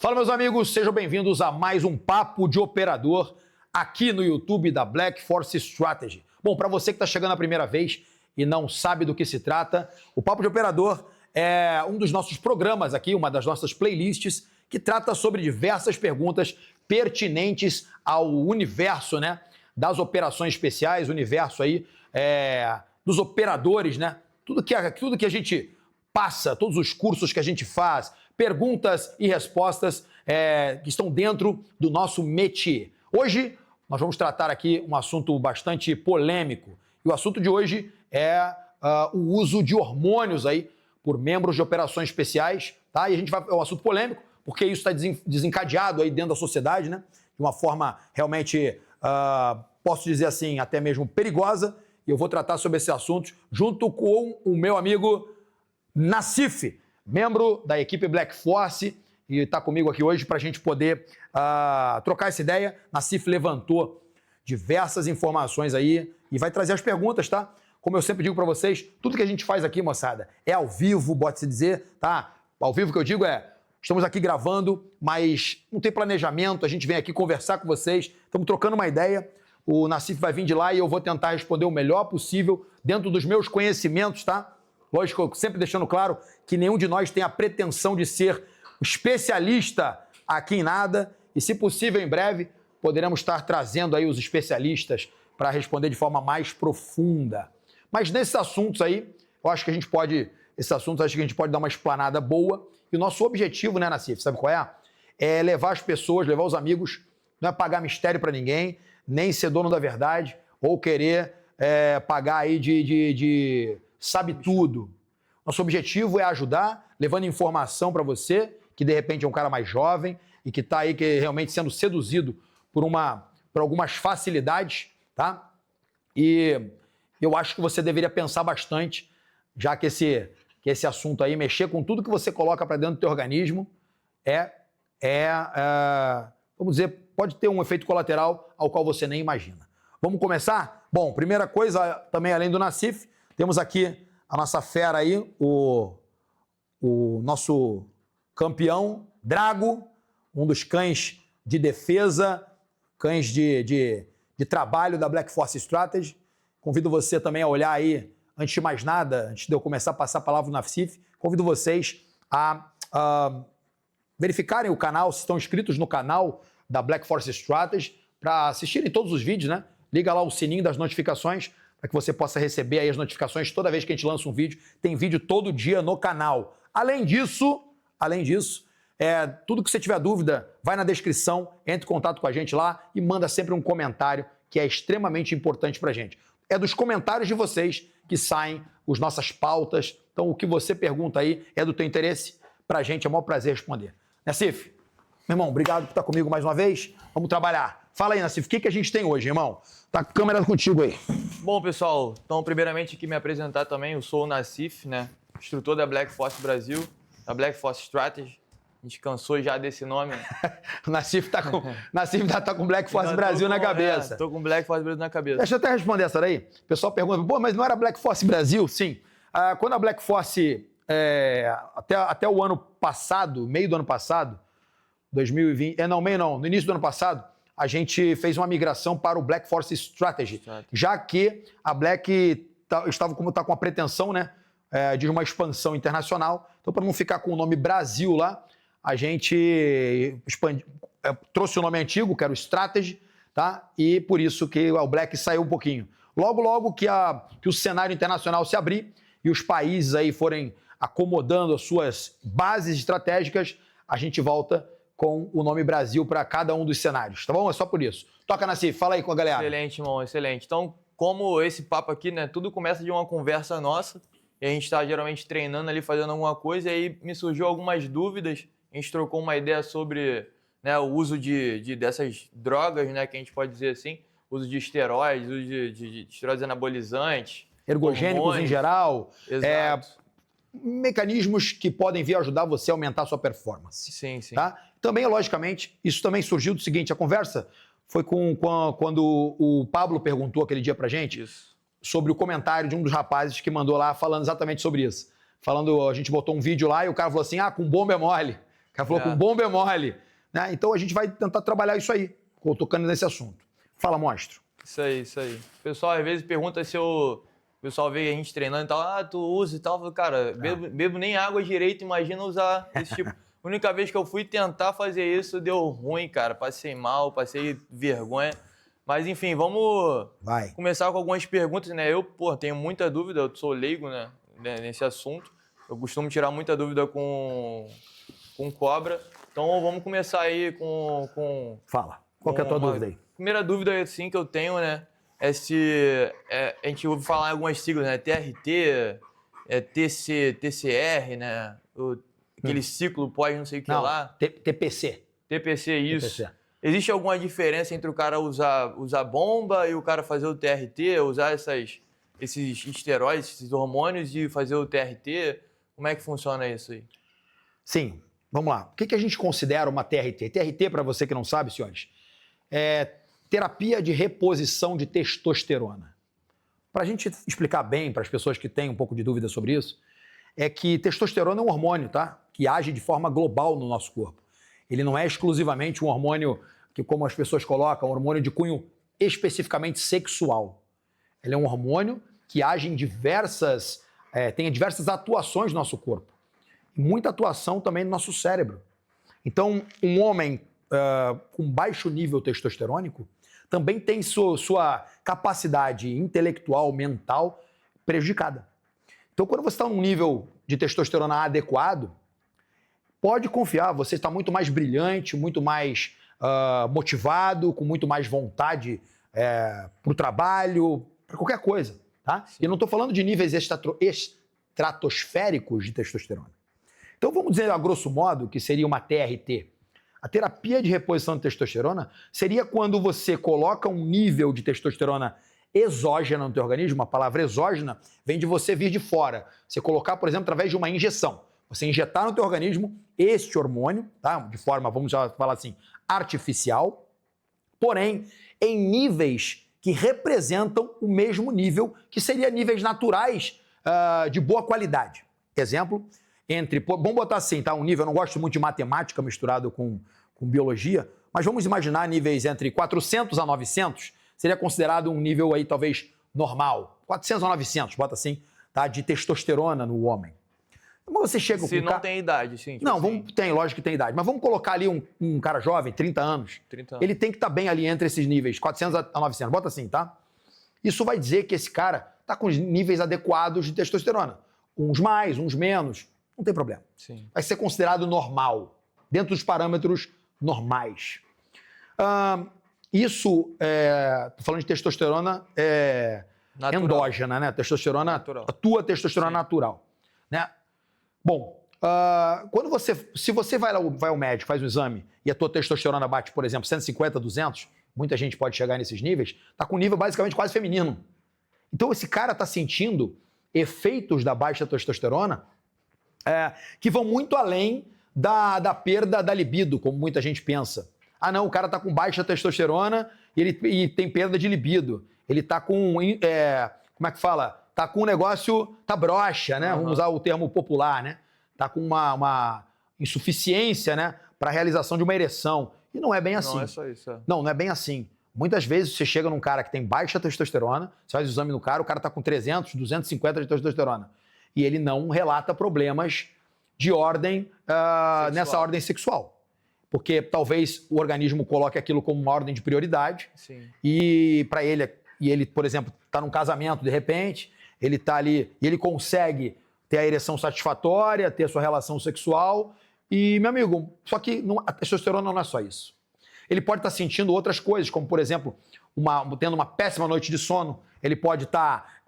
Fala, meus amigos, sejam bem-vindos a mais um Papo de Operador aqui no YouTube da Black Force Strategy. Bom, para você que está chegando a primeira vez e não sabe do que se trata, o Papo de Operador é um dos nossos programas aqui, uma das nossas playlists, que trata sobre diversas perguntas pertinentes ao universo, né, das operações especiais, universo aí dos operadores, né? Tudo que a gente passa, todos os cursos que a gente faz, perguntas e respostas que estão dentro do nosso métier. Hoje, nós vamos tratar aqui um assunto bastante polêmico. E o assunto de hoje é o uso de hormônios aí por membros de operações especiais, tá? E a gente vai... É um assunto polêmico, porque isso está desencadeado aí dentro da sociedade, né? De uma forma realmente, posso dizer assim, até mesmo perigosa. E eu vou tratar sobre esse assunto junto com o meu amigo Nassif, membro da equipe Black Force, e está comigo aqui hoje para a gente poder trocar essa ideia. Nassif levantou diversas informações aí e vai trazer as perguntas, tá? Como eu sempre digo para vocês, tudo que a gente faz aqui, moçada, é ao vivo, pode-se dizer, tá? Ao vivo que eu digo estamos aqui gravando, mas não tem planejamento, a gente vem aqui conversar com vocês, estamos trocando uma ideia. O Nassif vai vir de lá e eu vou tentar responder o melhor possível dentro dos meus conhecimentos, tá? Lógico, sempre deixando claro que nenhum de nós tem a pretensão de ser especialista aqui em nada e, se possível, em breve, poderemos estar trazendo aí os especialistas para responder de forma mais profunda. Mas nesses assuntos aí, eu acho que a gente pode dar uma explanada boa e o nosso objetivo, né, Nassif, sabe qual é? É levar as pessoas, levar os amigos, não é pagar mistério para ninguém, nem ser dono da verdade ou querer pagar aí de sabe tudo. Nosso objetivo é ajudar, levando informação para você, que de repente é um cara mais jovem e que está aí realmente sendo seduzido por algumas facilidades, tá? E eu acho que você deveria pensar bastante, já que esse assunto aí, mexer com tudo que você coloca para dentro do teu organismo, vamos dizer, pode ter um efeito colateral ao qual você nem imagina. Vamos começar? Bom, primeira coisa, também além do Nassif, temos aqui a nossa fera aí, o nosso campeão, Drago, um dos cães de defesa, cães de trabalho da Black Force Strategy. Convido você também a olhar aí, antes de mais nada, antes de eu começar a passar a palavra no Nassif, convido vocês a verificarem o canal, se estão inscritos no canal da Black Force Strategy, para assistirem todos os vídeos, né? Liga lá o sininho das notificações, para que você possa receber aí as notificações toda vez que a gente lança um vídeo. Tem vídeo todo dia no canal. Além disso, tudo que você tiver dúvida, vai na descrição, entre em contato com a gente lá e manda sempre um comentário, que é extremamente importante para a gente. É dos comentários de vocês que saem as nossas pautas. Então, o que você pergunta aí é do teu interesse. Para a gente é um maior prazer responder. Nassif, meu irmão, obrigado por estar comigo mais uma vez. Vamos trabalhar. Fala aí, Nassif, o que a gente tem hoje, irmão? Tá com a câmera contigo aí. Bom, pessoal, então, primeiramente aqui me apresentar também, eu sou o Nassif, né? Instrutor da Black Force Brasil, da Black Force Strategy. A gente cansou já desse nome. O Nassif tá com Black Force Brasil na cabeça. Tô com Black Force Brasil na cabeça. Deixa eu até responder essa daí. O pessoal pergunta, pô, mas não era Black Force Brasil? Sim. Quando a Black Force, até o ano passado, meio do ano passado, 2020, no início do ano passado, a gente fez uma migração para o Black Force Strategy, já que a Black está com a pretensão, né, de uma expansão internacional. Então, para não ficar com o nome Brasil lá, a gente trouxe o nome antigo, que era o Strategy, tá? E por isso que o Black saiu um pouquinho. Logo que o cenário internacional se abrir e os países aí forem acomodando as suas bases estratégicas, a gente volta com o nome Brasil para cada um dos cenários, tá bom? É só por isso. Toca, Nassif, fala aí com a galera. Excelente, irmão, excelente. Então, como esse papo aqui, né, tudo começa de uma conversa nossa, e a gente está geralmente treinando ali, fazendo alguma coisa, e aí me surgiu algumas dúvidas, a gente trocou uma ideia sobre, né, o uso dessas drogas, né, que a gente pode dizer assim, uso de esteroides, uso de esteroides anabolizantes, ergogênicos hormônios, em geral. Exato. Mecanismos que podem vir ajudar você a aumentar a sua performance. Sim, sim. Tá? Também, logicamente, isso também surgiu do seguinte, a conversa foi quando o Pablo perguntou aquele dia pra gente sobre o comentário de um dos rapazes que mandou lá falando exatamente sobre isso. A gente botou um vídeo lá e o cara falou assim, com bomba é mole. cara falou com bom bemole. Né? Então a gente vai tentar trabalhar isso aí, tocando nesse assunto. Fala, monstro. Isso aí, isso aí. O pessoal às vezes pergunta se eu... O pessoal vê a gente treinando e tal, tu usa e tal. Eu falo, cara, bebo nem água direito, imagina usar esse tipo. A única vez que eu fui tentar fazer isso, deu ruim, cara. Passei mal, passei vergonha. Mas enfim, vamos começar com algumas perguntas, né? Eu, tenho muita dúvida, eu sou leigo, né, nesse assunto. Eu costumo tirar muita dúvida com cobra. Então vamos começar aí com... Fala, qual que é a tua dúvida aí? Primeira dúvida, assim, que eu tenho, né? É se a gente ouve falar em algumas siglas, né? TRT, TCR, né? Aquele ciclo pós não sei o que lá. TPC. TPC, isso. TPC. Existe alguma diferença entre o cara usar bomba e o cara fazer o TRT, usar esses esteroides, esses hormônios e fazer o TRT? Como é que funciona isso aí? Sim, vamos lá. O que a gente considera uma TRT? TRT, para você que não sabe, senhores, é terapia de reposição de testosterona. Para a gente explicar bem para as pessoas que têm um pouco de dúvida sobre isso, é que testosterona é um hormônio, tá? Que age de forma global no nosso corpo. Ele não é exclusivamente um hormônio que, como as pessoas colocam, um hormônio de cunho especificamente sexual. Ele é um hormônio que age em tem diversas atuações no nosso corpo. E muita atuação também no nosso cérebro. Então, um homem com baixo nível testosterônico também tem sua capacidade intelectual, mental prejudicada. Então, quando você está num nível de testosterona adequado, pode confiar, você está muito mais brilhante, muito mais motivado, com muito mais vontade para o trabalho, para qualquer coisa. Tá? E eu não estou falando de níveis estratosféricos de testosterona. Então, vamos dizer, a grosso modo, que seria uma TRT. A terapia de reposição de testosterona seria quando você coloca um nível de testosterona exógena no teu organismo. A palavra exógena vem de você vir de fora. Você colocar, por exemplo, através de uma injeção. Você injetar no teu organismo este hormônio, tá? De forma, vamos já falar assim, artificial, porém, em níveis que representam o mesmo nível, que seria níveis naturais de boa qualidade. Exemplo, vamos botar assim, tá? Um nível, eu não gosto muito de matemática misturado com biologia, mas vamos imaginar níveis entre 400 a 900, seria considerado um nível aí talvez normal. 400 a 900, bota assim, tá? De testosterona no homem. Como você chega Se não tem idade, sim. Não, tem, lógico que tem idade. Mas vamos colocar ali um cara jovem, 30 anos. 30 anos. Ele tem que estar bem ali entre esses níveis, 400 a 900. Bota assim, tá? Isso vai dizer que esse cara está com os níveis adequados de testosterona. Uns mais, uns menos. Não tem problema. Sim. Vai ser considerado normal, dentro dos parâmetros normais. Isso, tô falando de testosterona endógena, né? Testosterona natural. A tua testosterona natural. Né? Bom, se você vai ao médico, faz um exame e a tua testosterona bate, por exemplo, 150, 200, muita gente pode chegar nesses níveis, tá com um nível basicamente quase feminino. Então esse cara tá sentindo efeitos da baixa testosterona que vão muito além da perda da libido, como muita gente pensa. Ah, não, o cara tá com baixa testosterona e tem perda de libido. Ele tá com, como é que fala? Tá com um negócio, tá broxa, né? Uhum. Vamos usar o termo popular, né? Tá com uma insuficiência, né? Para a realização de uma ereção. E não é bem assim. Não é só isso. Não é bem assim. Muitas vezes você chega num cara que tem baixa testosterona, você faz o exame no cara, o cara tá com 300, 250 de testosterona. E ele não relata problemas de ordem, nessa ordem sexual. Porque talvez o organismo coloque aquilo como uma ordem de prioridade. Sim. E para ele, por exemplo, tá num casamento de repente, ele tá ali e ele consegue ter a ereção satisfatória, ter a sua relação sexual. E, meu amigo, só que a testosterona não é só isso. Ele pode estar sentindo outras coisas, como, por exemplo, tendo uma péssima noite de sono. Ele pode estar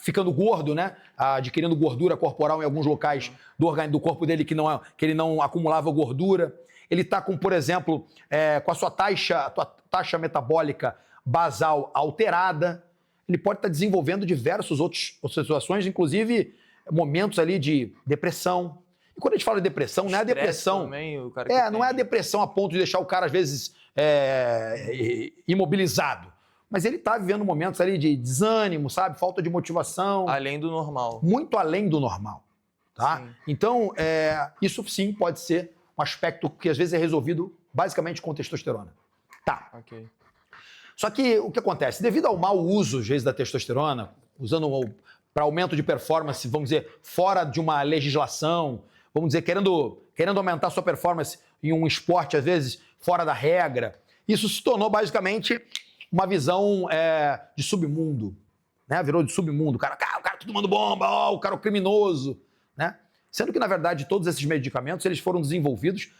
ficando gordo, né? Adquirindo gordura corporal em alguns locais do corpo dele que ele não acumulava gordura. Ele está com, por exemplo, com a sua taxa metabólica basal alterada. Ele pode estar desenvolvendo diversas outras situações, inclusive momentos ali de depressão. E quando a gente fala de depressão, não é a depressão. Também, o cara não é a depressão a ponto de deixar o cara, às vezes, imobilizado. Mas ele está vivendo momentos ali de desânimo, sabe? Falta de motivação. Além do normal. Muito além do normal. tá? Sim. Então, isso sim pode ser um aspecto que às vezes é resolvido basicamente com testosterona. Tá. Ok. Só que o que acontece? Devido ao mau uso, às vezes, da testosterona, usando para aumento de performance, vamos dizer, fora de uma legislação, vamos dizer, querendo aumentar sua performance em um esporte, às vezes, fora da regra, isso se tornou basicamente uma visão de submundo, né? Virou de submundo. O cara tomando bomba, o cara é o criminoso, né? Sendo que, na verdade, todos esses medicamentos, eles foram desenvolvidos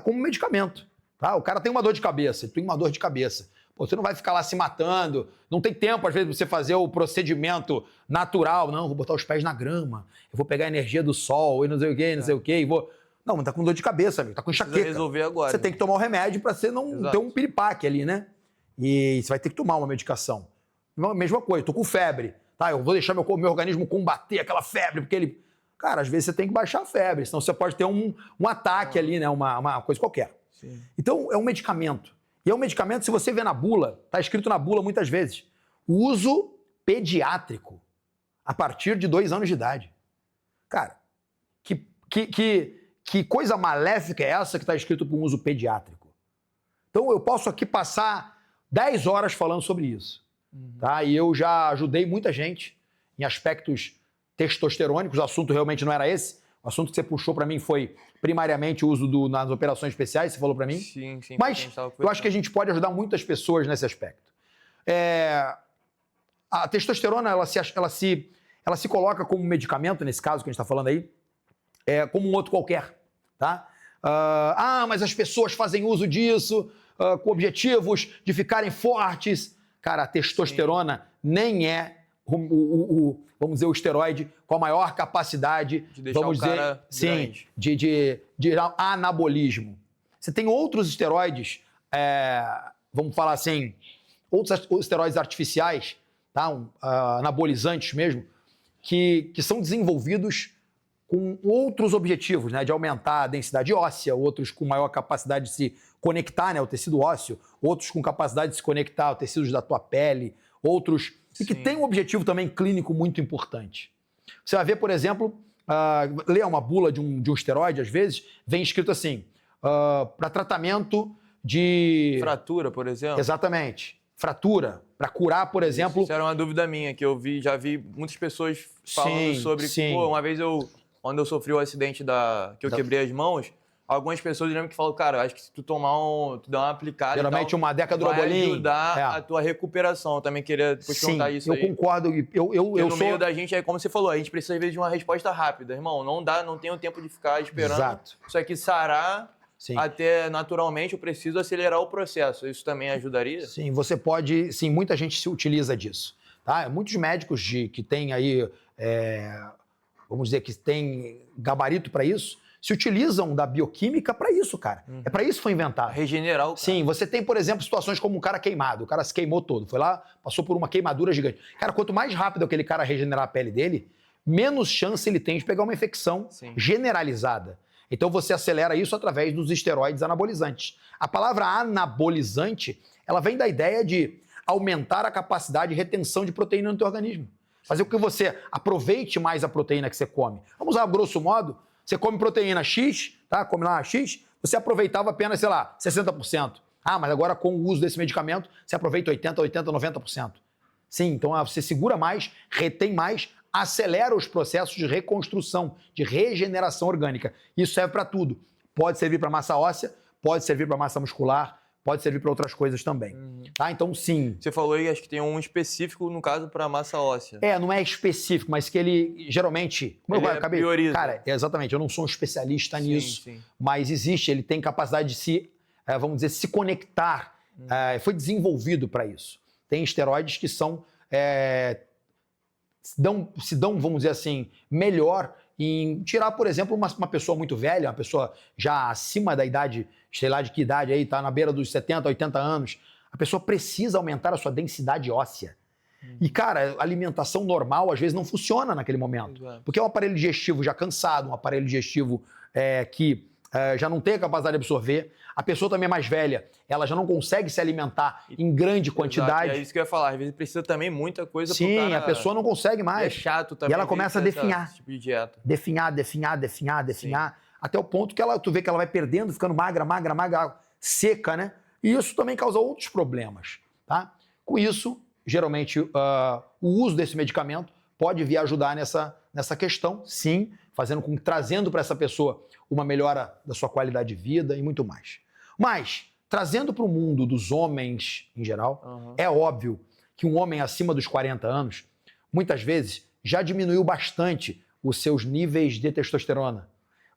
como medicamento, tá? O cara tem uma dor de cabeça, tu tem uma dor de cabeça. Pô, você não vai ficar lá se matando, não tem tempo, às vezes, pra você fazer o procedimento natural. Não, vou botar os pés na grama, eu vou pegar a energia do sol e não sei o quê, não sei o quê, e vou... Não, mas tá com dor de cabeça, amigo, tá com enxaqueca. Precisa resolver agora. Você tem que tomar o remédio pra você não ter um piripaque ali, né? E você vai ter que tomar uma medicação. Mesma coisa, tô com febre, tá? Eu vou deixar meu organismo combater aquela febre, porque ele... Cara, às vezes você tem que baixar a febre, senão você pode ter um ataque ali, né? Uma coisa qualquer. Sim. Então, é um medicamento. E é um medicamento, se você vê na bula, tá escrito na bula muitas vezes, uso pediátrico, a partir de 2 anos de idade. Cara, que coisa maléfica é essa que está escrito para um uso pediátrico? Então, eu posso aqui passar 10 horas falando sobre isso. Tá? E eu já ajudei muita gente em aspectos testosterônicos, o assunto realmente não era esse. O assunto que você puxou para mim foi primariamente o uso nas operações especiais, você falou para mim. Sim. Mas eu acho que a gente pode ajudar muitas pessoas nesse aspecto. A testosterona, ela se coloca como um medicamento, nesse caso que a gente está falando aí, como um outro qualquer, tá? Mas as pessoas fazem uso disso com objetivos de ficarem fortes. Cara, a testosterona nem é vamos dizer, o esteroide com a maior capacidade, de deixar vamos o cara dizer, sim, grande. de anabolismo. Você tem outros esteroides, vamos falar assim, outros esteroides artificiais, tá? Anabolizantes mesmo, que são desenvolvidos com outros objetivos, né? De aumentar a densidade óssea, outros com maior capacidade de se conectar, né? Ao tecido ósseo, outros com capacidade de se conectar aos tecidos da tua pele, outros... E que tem um objetivo também clínico muito importante. Você vai ver, por exemplo, ler uma bula de um esteroide, às vezes, vem escrito assim, para tratamento de... Fratura, por exemplo. Exatamente. Fratura, para curar, por exemplo... Isso era uma dúvida minha, que já vi muitas pessoas falando sobre... Sim. Pô, uma vez quando eu sofri o acidente que eu quebrei as mãos, algumas pessoas lembram que falam, cara, acho que se tu dar uma aplicada geralmente e tal, uma decadrobolim vai ajudar a tua recuperação. Eu também queria depois perguntar isso aí. Eu concordo. Meio da gente, como você falou, a gente precisa, às vezes, de uma resposta rápida. Irmão, não tenho tempo de ficar esperando. Exato. Isso aqui sarar até naturalmente, eu preciso acelerar o processo. Isso também ajudaria? Sim, você pode... Sim, muita gente se utiliza disso. Tá? Muitos médicos que têm aí, vamos dizer, que têm gabarito para isso, se utilizam da bioquímica para isso, cara. É para isso que foi inventado. Regenerar o cara. Sim, você tem, por exemplo, situações como um cara queimado. O cara se queimou todo, foi lá, passou por uma queimadura gigante. Cara, quanto mais rápido aquele cara regenerar a pele dele, menos chance ele tem de pegar uma infecção generalizada. Então você acelera isso através dos esteroides anabolizantes. A palavra anabolizante, ela vem da ideia de aumentar a capacidade de retenção de proteína no teu organismo. Fazer com que você aproveite mais a proteína que você come. Vamos usar grosso modo, você come proteína X, tá? Come lá X, você aproveitava apenas, sei lá, 60%. Mas agora com o uso desse medicamento, você aproveita 80%, 90%. Sim, então você segura mais, retém mais, acelera os processos de reconstrução, de regeneração orgânica. Isso serve para tudo. Pode servir para massa óssea, pode servir para massa muscular, pode servir para outras coisas também. Tá? Então, sim. Você falou aí, acho que tem um específico, no caso, para massa óssea. Não é específico, mas que ele geralmente... Como eu acabei... prioriza. Cara, exatamente, eu não sou um especialista nisso, mas existe, ele tem capacidade de vamos dizer, se conectar. Foi desenvolvido para isso. Tem esteroides que são... se dão, vamos dizer assim, melhor em tirar, por exemplo, uma pessoa muito velha, uma pessoa já acima da idade, sei lá de que idade aí, tá na beira dos 70, 80 anos, a pessoa precisa aumentar a sua densidade óssea. E, cara, a alimentação normal, às vezes, não funciona naquele momento. Porque é um aparelho digestivo já cansado, um aparelho digestivo que já não tem a capacidade de absorver. A pessoa também é mais velha, ela já não consegue se alimentar em grande quantidade. É isso que eu ia falar, às vezes precisa também muita coisa pro Sim, cara... a pessoa não consegue mais. É chato também. E ela começa a definhar. Esse tipo de dieta. Definhar, até o ponto que tu vê que ela vai perdendo, ficando magra, seca, né? E isso também causa outros problemas, tá? Com isso, geralmente, o uso desse medicamento pode vir ajudar nessa questão, sim, trazendo para essa pessoa uma melhora da sua qualidade de vida e muito mais. Mas, trazendo para o mundo dos homens em geral, é óbvio que um homem acima dos 40 anos, muitas vezes, já diminuiu bastante os seus níveis de testosterona,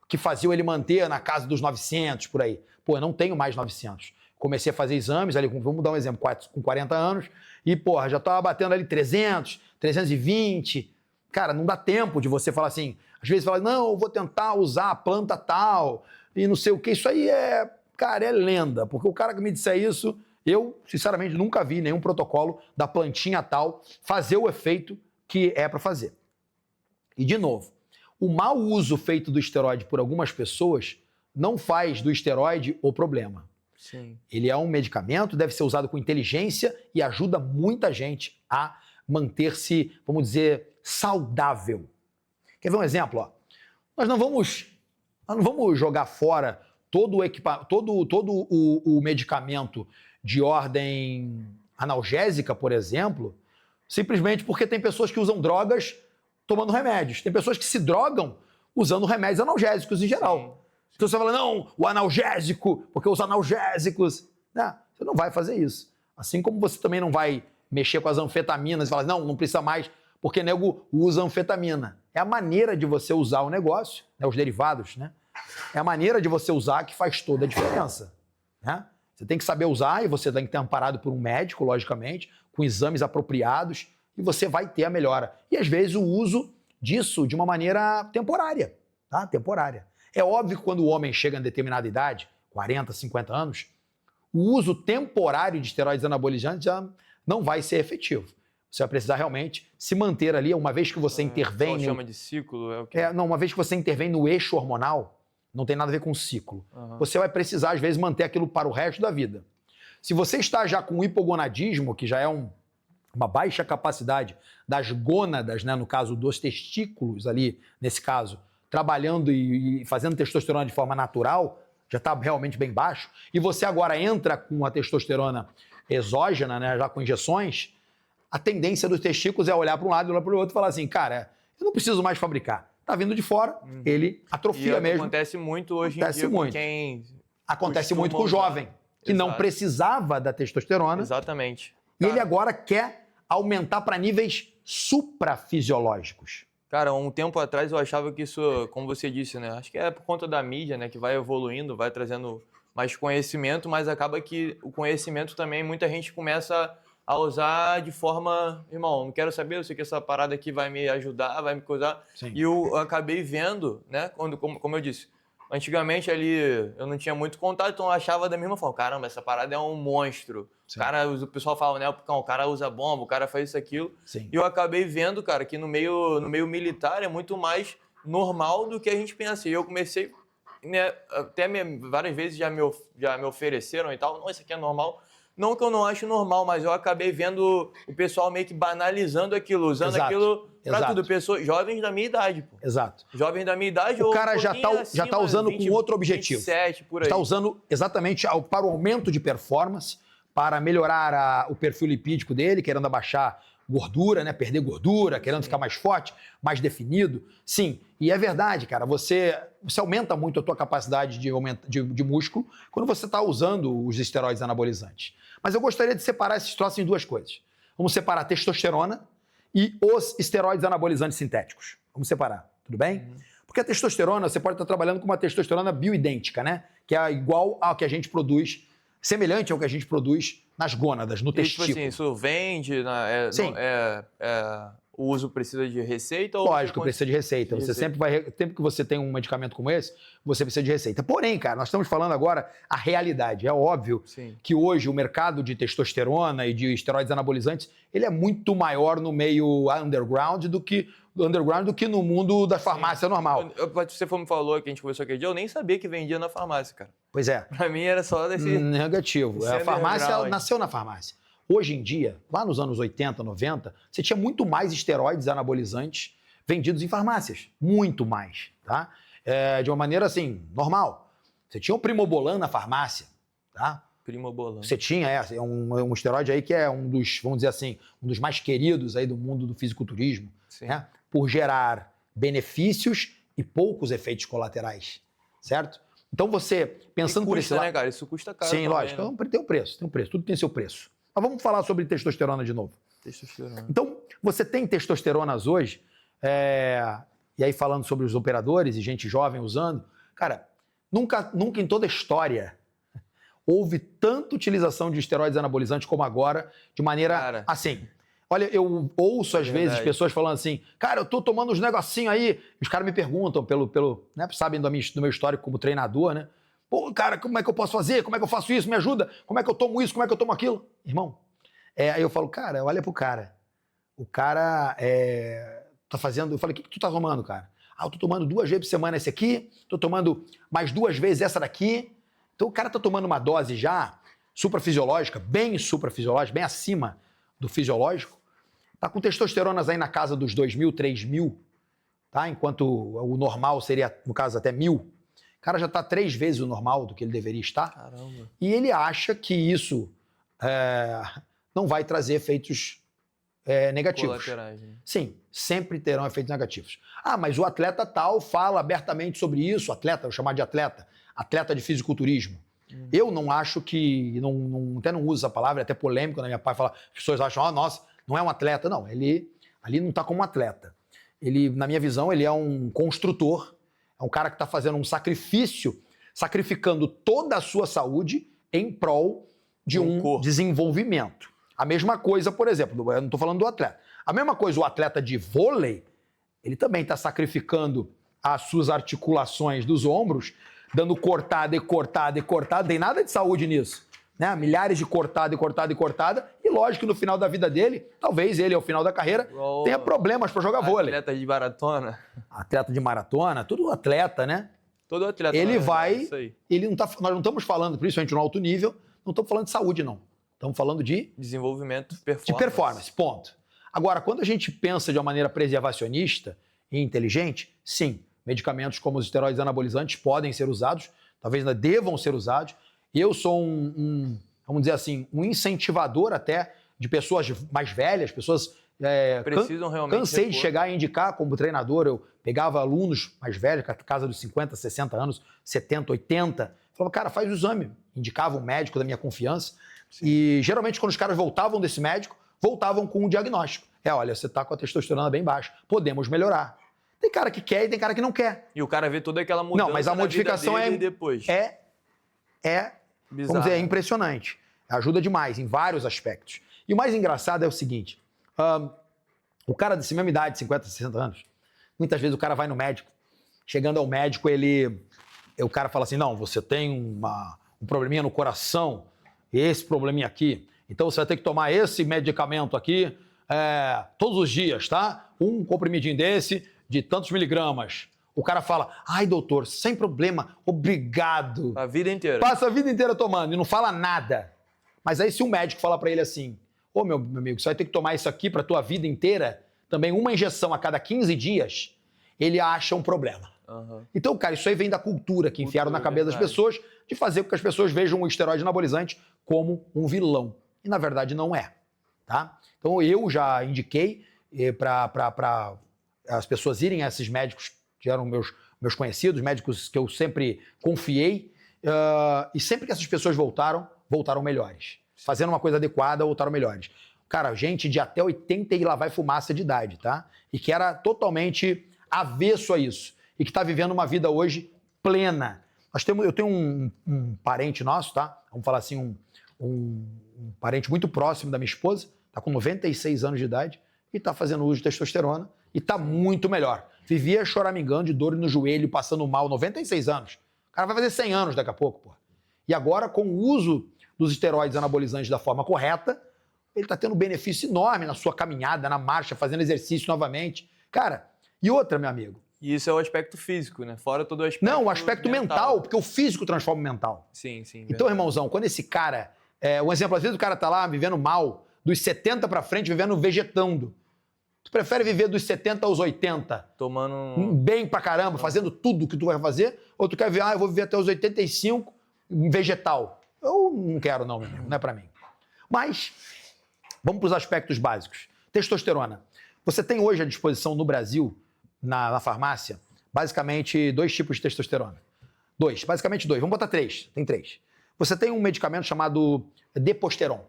que faziam ele manter na casa dos 900, por aí. Pô, eu não tenho mais 900. Comecei a fazer exames ali, vamos dar um exemplo, com 40 anos, e, porra, já estava batendo ali 300, 320. Cara, não dá tempo de você falar assim, às vezes fala, não, eu vou tentar usar a planta tal, e não sei o que. Isso aí é lenda, porque o cara que me disser isso, eu, sinceramente, nunca vi nenhum protocolo da plantinha tal fazer o efeito que é para fazer. E, de novo, o mau uso feito do esteroide por algumas pessoas não faz do esteroide o problema. Sim. Ele é um medicamento, deve ser usado com inteligência e ajuda muita gente a manter-se, vamos dizer, saudável. Quer ver um exemplo? Ó? Nós não vamos jogar fora todo o medicamento de ordem analgésica, por exemplo, simplesmente porque tem pessoas que usam drogas tomando remédios. Tem pessoas que se drogam usando remédios analgésicos em geral. Sim. Então você fala, não, o analgésico, porque os analgésicos... Não, você não vai fazer isso. Assim como você também não vai mexer com as anfetaminas e falar, não precisa mais, porque nego usa anfetamina. É a maneira de você usar o negócio, né, os derivados, né? É a maneira de você usar que faz toda a diferença, né? Você tem que saber usar e você tem que ter amparado por um médico, logicamente, com exames apropriados, e você vai ter a melhora. E às vezes o uso disso de uma maneira temporária, tá? Temporária. É óbvio que quando o homem chega em determinada idade, 40, 50 anos, o uso temporário de esteroides anabolizantes já não vai ser efetivo. Você vai precisar realmente se manter ali, uma vez que você intervém... chama de ciclo? É o quê? Uma vez que você intervém no eixo hormonal, não tem nada a ver com ciclo. Você vai precisar, às vezes, manter aquilo para o resto da vida. Se você está já com hipogonadismo, que já é uma baixa capacidade das gônadas, né, no caso dos testículos ali, nesse caso, trabalhando e fazendo testosterona de forma natural, já está realmente bem baixo, e você agora entra com a testosterona exógena, né, já com injeções, a tendência dos testículos é olhar para um lado e olhar para o outro e falar assim, cara, eu não preciso mais fabricar. Está vindo de fora, ele atrofia mesmo. Acontece muito hoje em dia com quem... Acontece muito com o jovem, que não precisava da testosterona. Exatamente. E ele agora quer aumentar para níveis suprafisiológicos. Cara, um tempo atrás eu achava que isso, como você disse, né? Acho que é por conta da mídia, né? Que vai evoluindo, vai trazendo mais conhecimento, mas acaba que o conhecimento também, muita gente começa a usar de forma, irmão, não quero saber, eu sei que essa parada aqui vai me ajudar, vai me coisar. Sim. E eu acabei vendo, né? Como eu disse, antigamente ali eu não tinha muito contato, então eu achava da mesma forma, caramba, essa parada é um monstro. O pessoal fala, né, o cara usa bomba, o cara faz isso, aquilo. Sim. E eu acabei vendo, cara, que no meio militar é muito mais normal do que a gente pensa. E eu comecei, né, várias vezes já me ofereceram e tal, não, isso aqui é normal. Não que eu não acho normal, mas eu acabei vendo o pessoal meio que banalizando aquilo, usando aquilo pra tudo. Pessoas, jovens da minha idade, pô. Exato. Jovens da minha idade. O cara já tá usando 20, com outro objetivo. 27, por aí. Está usando exatamente para o aumento de performance, para melhorar o perfil lipídico dele, querendo abaixar gordura, né? Perder gordura, querendo ficar mais forte, mais definido. Sim, e é verdade, cara. Você aumenta muito a tua capacidade de músculo quando você está usando os esteroides anabolizantes. Mas eu gostaria de separar esses troços em duas coisas. Vamos separar a testosterona e os esteroides anabolizantes sintéticos. Vamos separar, tudo bem? Porque a testosterona, você pode estar trabalhando com uma testosterona bioidêntica, né? Que é igual ao que a gente produz, semelhante ao que a gente produz nas gônadas, no testículo. Tipo assim, isso vende, o uso precisa de receita? Ou Lógico, precisa de receita. Você sempre vai... Sempre que você tem um medicamento como esse, você precisa de receita. Porém, cara, nós estamos falando agora a realidade. É óbvio que hoje o mercado de testosterona e de esteroides anabolizantes, ele é muito maior no meio underground do que no mundo da farmácia normal. Você me falou que a gente conversou aquele dia, eu nem sabia que vendia na farmácia, cara. Pois é. Pra mim era só desse... Negativo. A farmácia nasceu na farmácia. Hoje em dia, lá nos anos 80, 90, você tinha muito mais esteroides anabolizantes vendidos em farmácias. Muito mais, tá? De uma maneira, assim, normal. Você tinha o Primobolan na farmácia, tá? Primobolan. Você tinha, um esteroide aí que é um dos, vamos dizer assim, um dos mais queridos aí do mundo do fisiculturismo, né? Por gerar benefícios e poucos efeitos colaterais, certo? Então você, pensando por esse lado... né, cara? Isso custa caro. Sim, lógico. Né? Tem um preço, tudo tem seu preço. Mas vamos falar sobre testosterona de novo. Testosterona. Então, você tem testosteronas hoje, e aí falando sobre os operadores e gente jovem usando, cara, nunca em toda a história houve tanta utilização de esteroides anabolizantes como agora, de maneira assim. Olha, eu ouço às vezes pessoas falando assim, cara, eu tô tomando uns negocinhos aí, os caras me perguntam, né, sabem do meu histórico como treinador, né? Pô, cara, como é que eu posso fazer? Como é que eu faço isso? Me ajuda? Como é que eu tomo isso? Como é que eu tomo aquilo? Irmão, aí eu falo, cara, olha pro cara. O cara tá fazendo... Eu falei, o que tu tá tomando, cara? Eu tô tomando 2 vezes por semana esse aqui, tô tomando mais 2 vezes essa daqui. Então o cara tá tomando uma dose já suprafisiológica, bem acima do fisiológico. Tá com testosteronas aí na casa dos 2.000, 3.000, tá? Enquanto o normal seria, no caso, até 1.000. O cara já está 3 vezes o normal do que ele deveria estar. Caramba. E ele acha que isso não vai trazer efeitos negativos. Colaterais, né? Sim, sempre terão efeitos negativos. Mas o atleta tal fala abertamente sobre isso, eu vou chamar de atleta de fisiculturismo. Eu não acho que, até não uso essa palavra, é até polêmico, quando minha pai fala, as pessoas acham, nossa, não é um atleta. Não, ele ali não está como um atleta. Ele, na minha visão, ele é um construtor, é um cara que está fazendo um sacrifício, sacrificando toda a sua saúde em prol de um desenvolvimento. A mesma coisa, por exemplo, eu não estou falando do atleta. A mesma coisa, o atleta de vôlei, ele também está sacrificando as suas articulações dos ombros, dando cortada e cortada e cortada, não tem nada de saúde nisso. Né? Milhares de cortada e cortada e cortada, e lógico que no final da vida dele, talvez ele ao final da carreira tenha problemas para jogar vôlei. Atleta de maratona. Atleta de maratona, todo atleta, né? Todo atleta. Ele vai, nós não estamos falando, principalmente no alto nível, não estamos falando de saúde, não. Estamos falando de... desenvolvimento, performance. De performance, ponto. Agora, quando a gente pensa de uma maneira preservacionista e inteligente, sim, medicamentos como os esteroides anabolizantes podem ser usados, talvez ainda devam ser usados. Eu sou vamos dizer assim, um incentivador até de pessoas mais velhas, pessoas... precisam realmente... Cansei de chegar e indicar como treinador, eu pegava alunos mais velhos, casa dos 50, 60 anos, 70, 80, falava, cara, faz o exame. Indicava um médico da minha confiança. Sim. E geralmente quando os caras voltavam desse médico, voltavam com um diagnóstico. Olha, você está com a testosterona bem baixa, podemos melhorar. Tem cara que quer e tem cara que não quer. E o cara vê toda aquela mudança. Não, mas a modificação depois. Vamos dizer, é impressionante. Ajuda demais em vários aspectos. E o mais engraçado é o seguinte, o cara dessa mesma idade, 50, 60 anos, muitas vezes o cara vai no médico, chegando ao médico, o cara fala assim, não, você tem um probleminha no coração, esse probleminha aqui, então você vai ter que tomar esse medicamento aqui todos os dias, tá? Um comprimidinho desse, de tantos miligramas. O cara fala, ai doutor, sem problema, obrigado. A vida inteira. Passa a vida inteira tomando e não fala nada. Mas aí se o médico falar pra ele assim, meu amigo, você vai ter que tomar isso aqui pra tua vida inteira, também uma injeção a cada 15 dias, ele acha um problema. Uhum. Então, cara, isso aí vem da cultura que enfiaram na cabeça das pessoas, de fazer com que as pessoas vejam o esteroide anabolizante como um vilão. E, na verdade, não é. Tá? Então, eu já indiquei para as pessoas irem a esses médicos que eram meus conhecidos, médicos que eu sempre confiei, e sempre que essas pessoas voltaram melhores. Fazendo uma coisa adequada, voltaram melhores. Cara, gente de até 80 e lá vai fumaça de idade, tá? E que era totalmente avesso a isso. E que está vivendo uma vida hoje plena. Eu tenho um parente nosso, tá? Vamos falar assim, um parente muito próximo da minha esposa, tá com 96 anos de idade, e está fazendo uso de testosterona e está muito melhor. Vivia choramingando de dor no joelho, passando mal, 96 anos. O cara vai fazer 100 anos daqui a pouco, pô. E agora, com o uso dos esteroides anabolizantes da forma correta, ele está tendo um benefício enorme na sua caminhada, na marcha, fazendo exercício novamente. Cara, e outra, meu amigo. E isso é o aspecto físico, né? Fora todo o aspecto Não, o aspecto mental, porque o físico transforma o mental. Sim, sim. Então, irmãozão, quando esse cara... um exemplo, às vezes o cara tá lá vivendo mal, dos 70 pra frente, vivendo vegetando. Tu prefere viver dos 70 aos 80? Tomando... Bem pra caramba, fazendo tudo que tu vai fazer? Ou tu quer ver, eu vou viver até os 85 vegetal? Eu não quero não, meu amigo, não é pra mim. Mas, vamos pros aspectos básicos. Testosterona. Você tem hoje à disposição no Brasil, na farmácia, basicamente 2 tipos de testosterona. Basicamente 2. Vamos botar 3. Tem 3. Você tem um medicamento chamado Deposteron.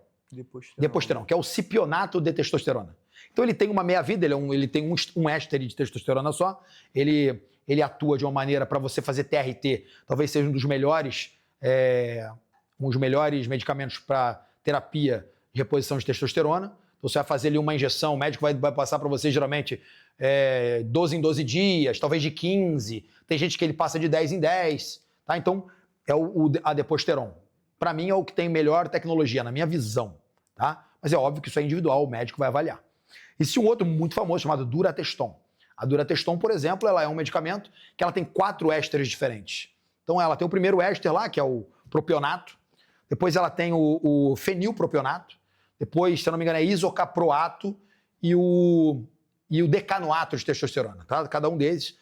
Deposteron, que é o cipionato de testosterona. Então ele tem uma meia-vida, ele tem um éster de testosterona só, ele atua de uma maneira para você fazer TRT, talvez seja um dos melhores medicamentos para terapia de reposição de testosterona. Então você vai fazer ali uma injeção, o médico vai passar para você geralmente 12 em 12 dias, talvez de 15, tem gente que ele passa de 10 em 10, tá? Então é a Deposteron. Para mim é o que tem melhor tecnologia, na minha visão, tá? Mas é óbvio que isso é individual, o médico vai avaliar. Existe um outro muito famoso chamado Durateston. A Durateston, por exemplo, ela é um medicamento que ela tem 4 ésteres diferentes. Então ela tem o primeiro éster lá, que é o propionato, depois ela tem o fenilpropionato, depois, se eu não me engano, é isocaproato e o decanoato de testosterona, tá? Cada um deles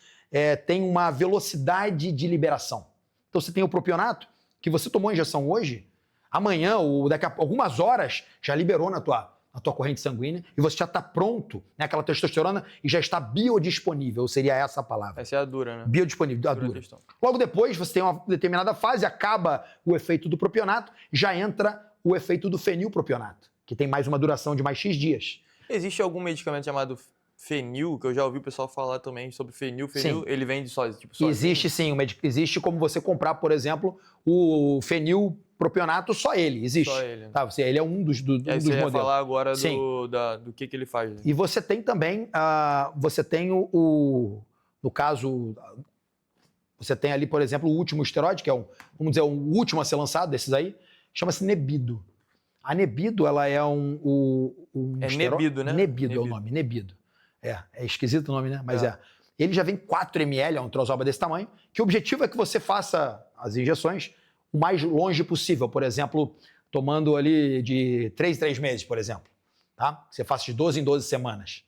tem uma velocidade de liberação. Então você tem o propionato, que você tomou a injeção hoje, amanhã ou daqui a algumas horas já liberou na tua corrente sanguínea e você já está pronto, né, aquela testosterona, e já está biodisponível, seria essa a palavra. Essa é a dura, né? Biodisponível, a dura. Logo depois, você tem uma determinada fase, acaba o efeito do propionato, já entra o efeito do fenilpropionato, que tem mais uma duração de mais X dias. Existe algum medicamento chamado fenil, que eu já ouvi o pessoal falar também sobre fenil? Fenil, ele vende só, tipo, sozinho? Existe sim, existe como você comprar, por exemplo, o fenilpropionato, só ele, existe. Só ele. Tá, ele é um dos modelos. Você ia falar agora do que ele faz. Né? E você tem também, no caso, você tem ali, por exemplo, o último esteroide, que é vamos dizer, o último a ser lançado desses aí, chama-se Nebido. A Nebido, ela é Nebido, né? Nebido é o nome, Nebido. É esquisito o nome, né? Mas Ele já vem 4 ml, é um trozoba desse tamanho, que o objetivo é que você faça as injeções o mais longe possível. Por exemplo, tomando ali de 3 em 3 meses, por exemplo. Tá? Você faça de 12 em 12 semanas.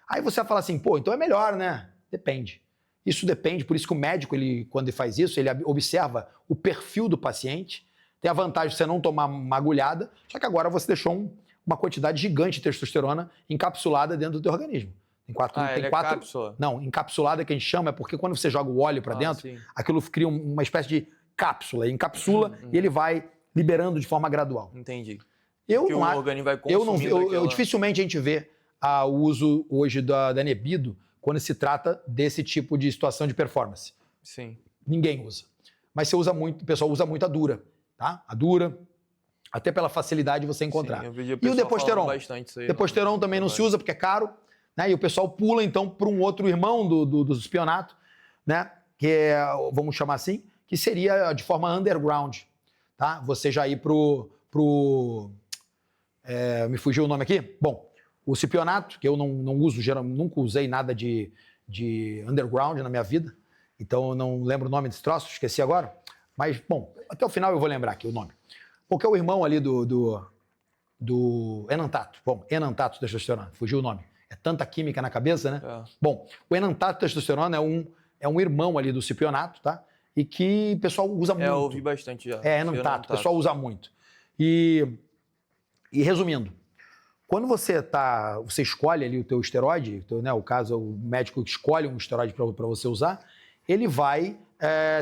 Aí você vai falar assim, pô, então é melhor, né? Depende. Isso depende, por isso que o médico, quando ele faz isso, ele observa o perfil do paciente. Tem a vantagem de você não tomar uma agulhada, só que agora você deixou uma quantidade gigante de testosterona encapsulada dentro do teu organismo. Tem 4. Cápsula? Não, encapsulada que a gente chama é porque quando você joga o óleo para dentro, sim. aquilo cria uma espécie de cápsula, encapsula e ele vai liberando de forma gradual. Entendi. O organismo vai consumindo dificilmente a gente vê o uso hoje da Nebido quando se trata desse tipo de situação de performance. Sim. Ninguém usa. Mas o pessoal usa muito a Dura, tá? A Dura, até pela facilidade de você encontrar. Sim, eu vi e o Deposteron? Isso aí, Deposteron também não se usa porque é caro, né? E o pessoal pula então para um outro irmão do cipionato, né? Que é, vamos chamar assim, que seria de forma underground, tá? Você já ir me fugiu o nome aqui? Bom, o cipionato, que eu não uso, nunca usei nada de underground na minha vida, então eu não lembro o nome desse troço, esqueci agora, mas, bom, até o final eu vou lembrar aqui o nome. Porque é o irmão ali do enantato. Bom, enantato testosterona, fugiu o nome. É tanta química na cabeça, né? Bom, o enantato testosterona é um irmão ali do cipionato, tá? E que o pessoal usa muito. Eu ouvi bastante já. Enantato, o pessoal usa muito. E resumindo, quando você escolhe ali o teu esteroide, né, o médico escolhe um esteroide para você usar, ele vai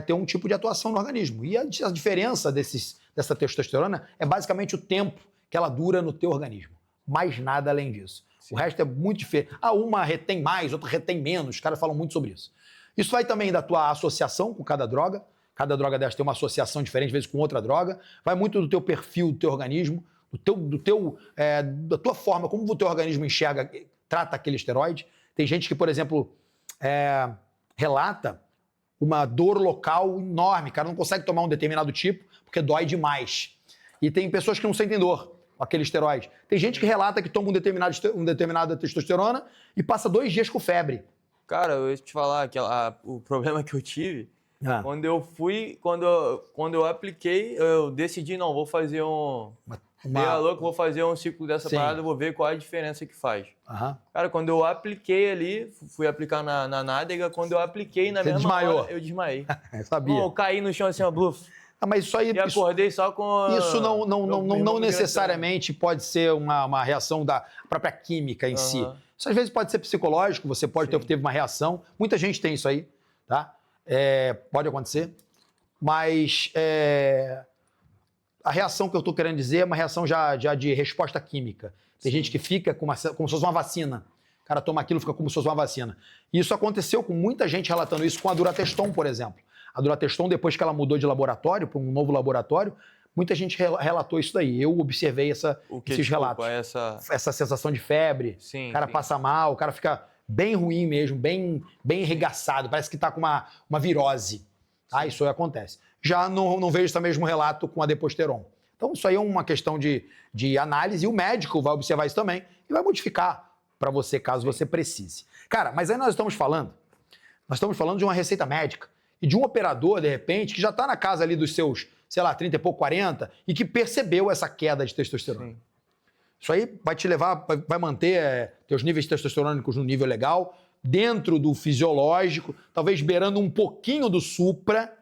ter um tipo de atuação no organismo. E a diferença dessa testosterona é basicamente o tempo que ela dura no teu organismo. Mais nada além disso. Sim. O resto é muito diferente. Uma retém mais, outra retém menos. Os caras falam muito sobre isso. Isso vai também da tua associação com cada droga. Cada droga dessa tem uma associação diferente, às vezes com outra droga. Vai muito do teu perfil, do teu organismo, da tua forma, como o teu organismo enxerga trata aquele esteroide. Tem gente que, por exemplo, relata uma dor local enorme, o cara não consegue tomar um determinado tipo porque dói demais. E tem pessoas que não sentem dor com aquele esteroide. Tem gente que relata que toma um determinada testosterona e passa 2 dias com febre. Cara, eu ia te falar que o problema que eu tive, quando eu apliquei, eu decidi, não, vou fazer vou fazer um ciclo dessa parada, vou ver qual é a diferença que faz. Cara, quando eu apliquei ali, fui aplicar na nádega, quando eu apliquei na mesma hora, eu desmaiei. Sabia. Eu caí no chão assim, ó, bluf. Mas isso aí... E acordei só com... Isso não necessariamente pode ser uma reação da própria química em si. Isso às vezes pode ser psicológico, você pode ter uma reação. Muita gente tem isso aí, tá? Pode acontecer. Mas a reação que eu estou querendo dizer é uma reação já de resposta química. Tem gente que fica como se fosse uma vacina. O cara toma aquilo e fica como se fosse uma vacina. E isso aconteceu com muita gente relatando isso com a Durateston, por exemplo. A Durateston, depois que ela mudou de laboratório para um novo laboratório, muita gente relatou isso daí. Eu observei esses relatos. Essa sensação de febre, o cara passa mal, o cara fica bem ruim mesmo, bem arregaçado, parece que está com uma virose. Tá? Isso aí acontece. Já não vejo esse mesmo relato com a Deposteron. Então isso aí é uma questão de análise e o médico vai observar isso também e vai modificar para você, caso você precise. Cara, mas aí nós estamos falando de uma receita médica e de um operador, de repente, que já está na casa ali dos seus, sei lá, 30 e pouco, 40, e que percebeu essa queda de testosterona. Sim. Isso aí vai te levar, vai manter teus níveis testosterônicos no nível legal, dentro do fisiológico, talvez beirando um pouquinho do supra,